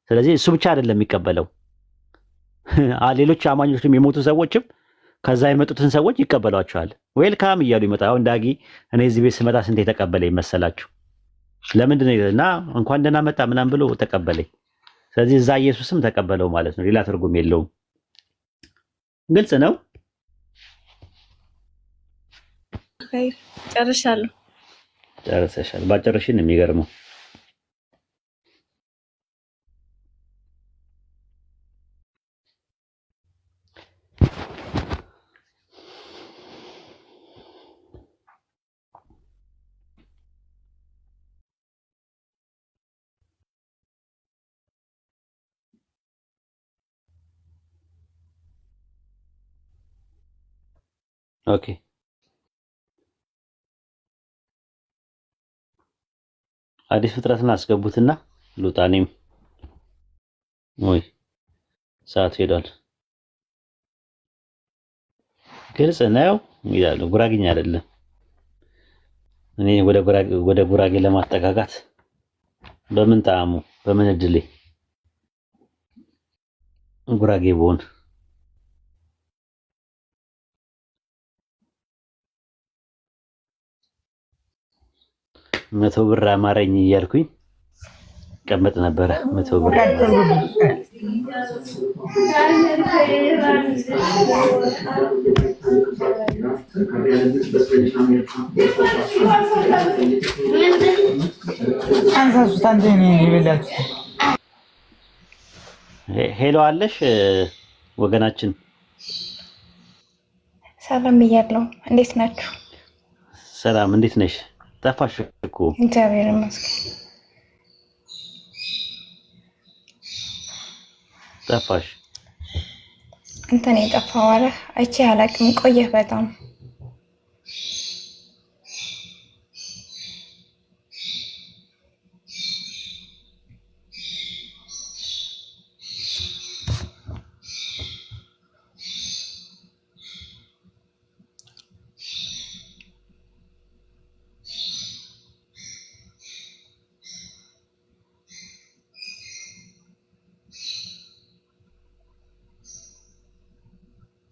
ስለዚህ እሱ ብቻ አይደለም የሚቀበለው፣ ሌሎች አማኞችም የሞቱ ሰዎችም ከዛ የመጡትን ሰዎች ይቀበሏቸዋል። ዌልካም እያሉ ይመጣሉ። አሁን ዳጊ እኔ እዚህ ቤት ስመጣ ስንት የተቀበለ ይመሰላችሁ? ለምንድን ነው እና እንኳን ደህና መጣ ምናምን ብሎ ተቀበለኝ። ስለዚህ እዛ ኢየሱስም ተቀበለው ማለት ነው። ሌላ ትርጉም የለውም። ግልጽ ነው። ጨርሻለሁ። ጨርሰሻል። ባጨረሽን የሚገርመው ኦኬ አዲስ ፍጥረትን አስገቡትና ሉጣኔም ወይ ሰዓት ሄዷል። ግልጽ ነው ይላሉ። ጉራጌኛ አይደለም። እኔ ወደ ጉራጌ ለማጠጋጋት በምን ጣዕሙ በምን እድሌ ጉራጌ ብሆን መቶ ብር አማረኝ እያልኩኝ ቀመጥ ነበረ። 100 ብር ሄሎ አለሽ ወገናችን። ሰላም ብያለሁ። እንዴት ናችሁ? ሰላም፣ እንዴት ነሽ? ጠፋሽ እኮ። እግዚአብሔር ይመስገን። ጠፋሽ። አንተ ነህ የጠፋው። ኧረ አይቼ አላውቅም። ቆየህ በጣም።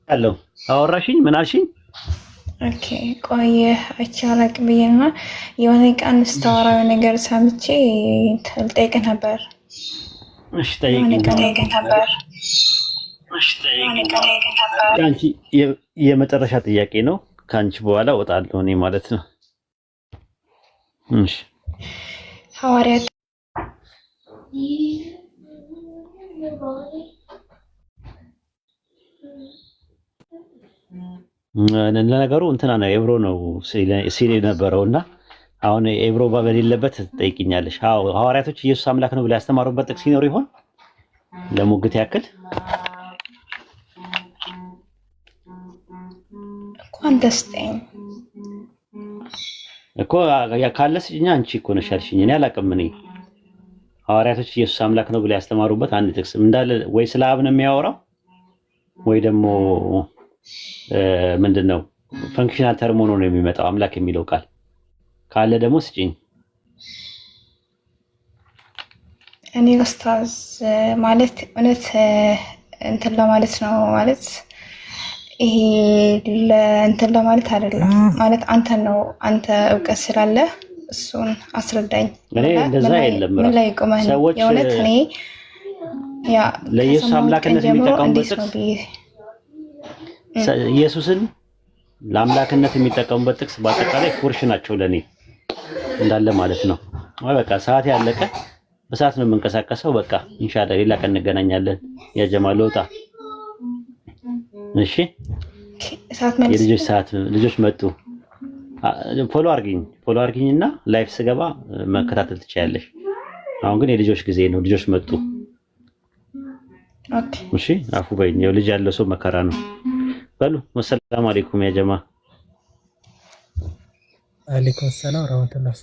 አሎ አወራሽኝ? ምን አልሽኝ? ኦኬ ቆየህ አይቼ አላውቅም ብዬና የሆነ ቀን ስታወራው ነገር ሰምቼ ልጠይቅህ ነበር። እሺ ጠይቂኝ። አንቺ የመጨረሻ ጥያቄ ነው። ካንቺ በኋላ እወጣለሁ እኔ ማለት ነው። እሺ ሐዋርያት ለነገሩ እንትና ነው ኤብሮ ነው ሲል የነበረውና አሁን ኤብሮ በሌለበት ትጠይቂኛለሽ። ሐዋርያቶች ኢየሱስ አምላክ ነው ብለው ያስተማሩበት ጥቅስ ሲኖር ይሆን? ለሙግት ያክል እንኳን ደስተኝ እኮ ካለስ አንቺ እኮ ነሽ ያልሽኝ። እኔ አላውቅም። እኔ ሐዋርያቶች ኢየሱስ አምላክ ነው ብለው ያስተማሩበት አንድ ጥቅስ እንዳለ ወይ ስለ አብ ነው የሚያወራው ወይ ደግሞ ምንድነው ፈንክሽናል ተርም ሆኖ ነው የሚመጣው አምላክ የሚለው ቃል ካለ ደግሞ ስጪኝ። እኔ ኡስታዝ ማለት እውነት እንትን ለማለት ነው ማለት ይሄ ለእንትን ለማለት አይደለም ማለት አንተ እውቀት ስላለ እሱን አስረዳኝ። እኔ እንደዛ አይደለም ምን ላይ ቆመን የእውነት እኔ ያ ለኢየሱስ አምላክነት የሚጠቀሙበት ጥቅስ ኢየሱስን ለአምላክነት የሚጠቀሙበት ጥቅስ በአጠቃላይ ፉርሽ ናቸው ለኔ እንዳለ ማለት ነው። በቃ ሰዓት ያለቀ በሰዓት ነው የምንቀሳቀሰው። በቃ ኢንሻአላህ ሌላ ቀን እንገናኛለን። ያ ጀማል ወጣ። እሺ የልጆች ሰዓት ልጆች መጡ። ፎሎ አርጊኝና ላይፍ ስገባ መከታተል ትችያለሽ። አሁን ግን የልጆች ጊዜ ነው። ልጆች መጡ። ኦኬ እሺ አፉ በይኝ። ልጅ ያለው ሰው መከራ ነው። በሉ ወሰላሙ አለይኩም ያ ጀማ። አለይኩም ሰላም ወራህመቱላሂ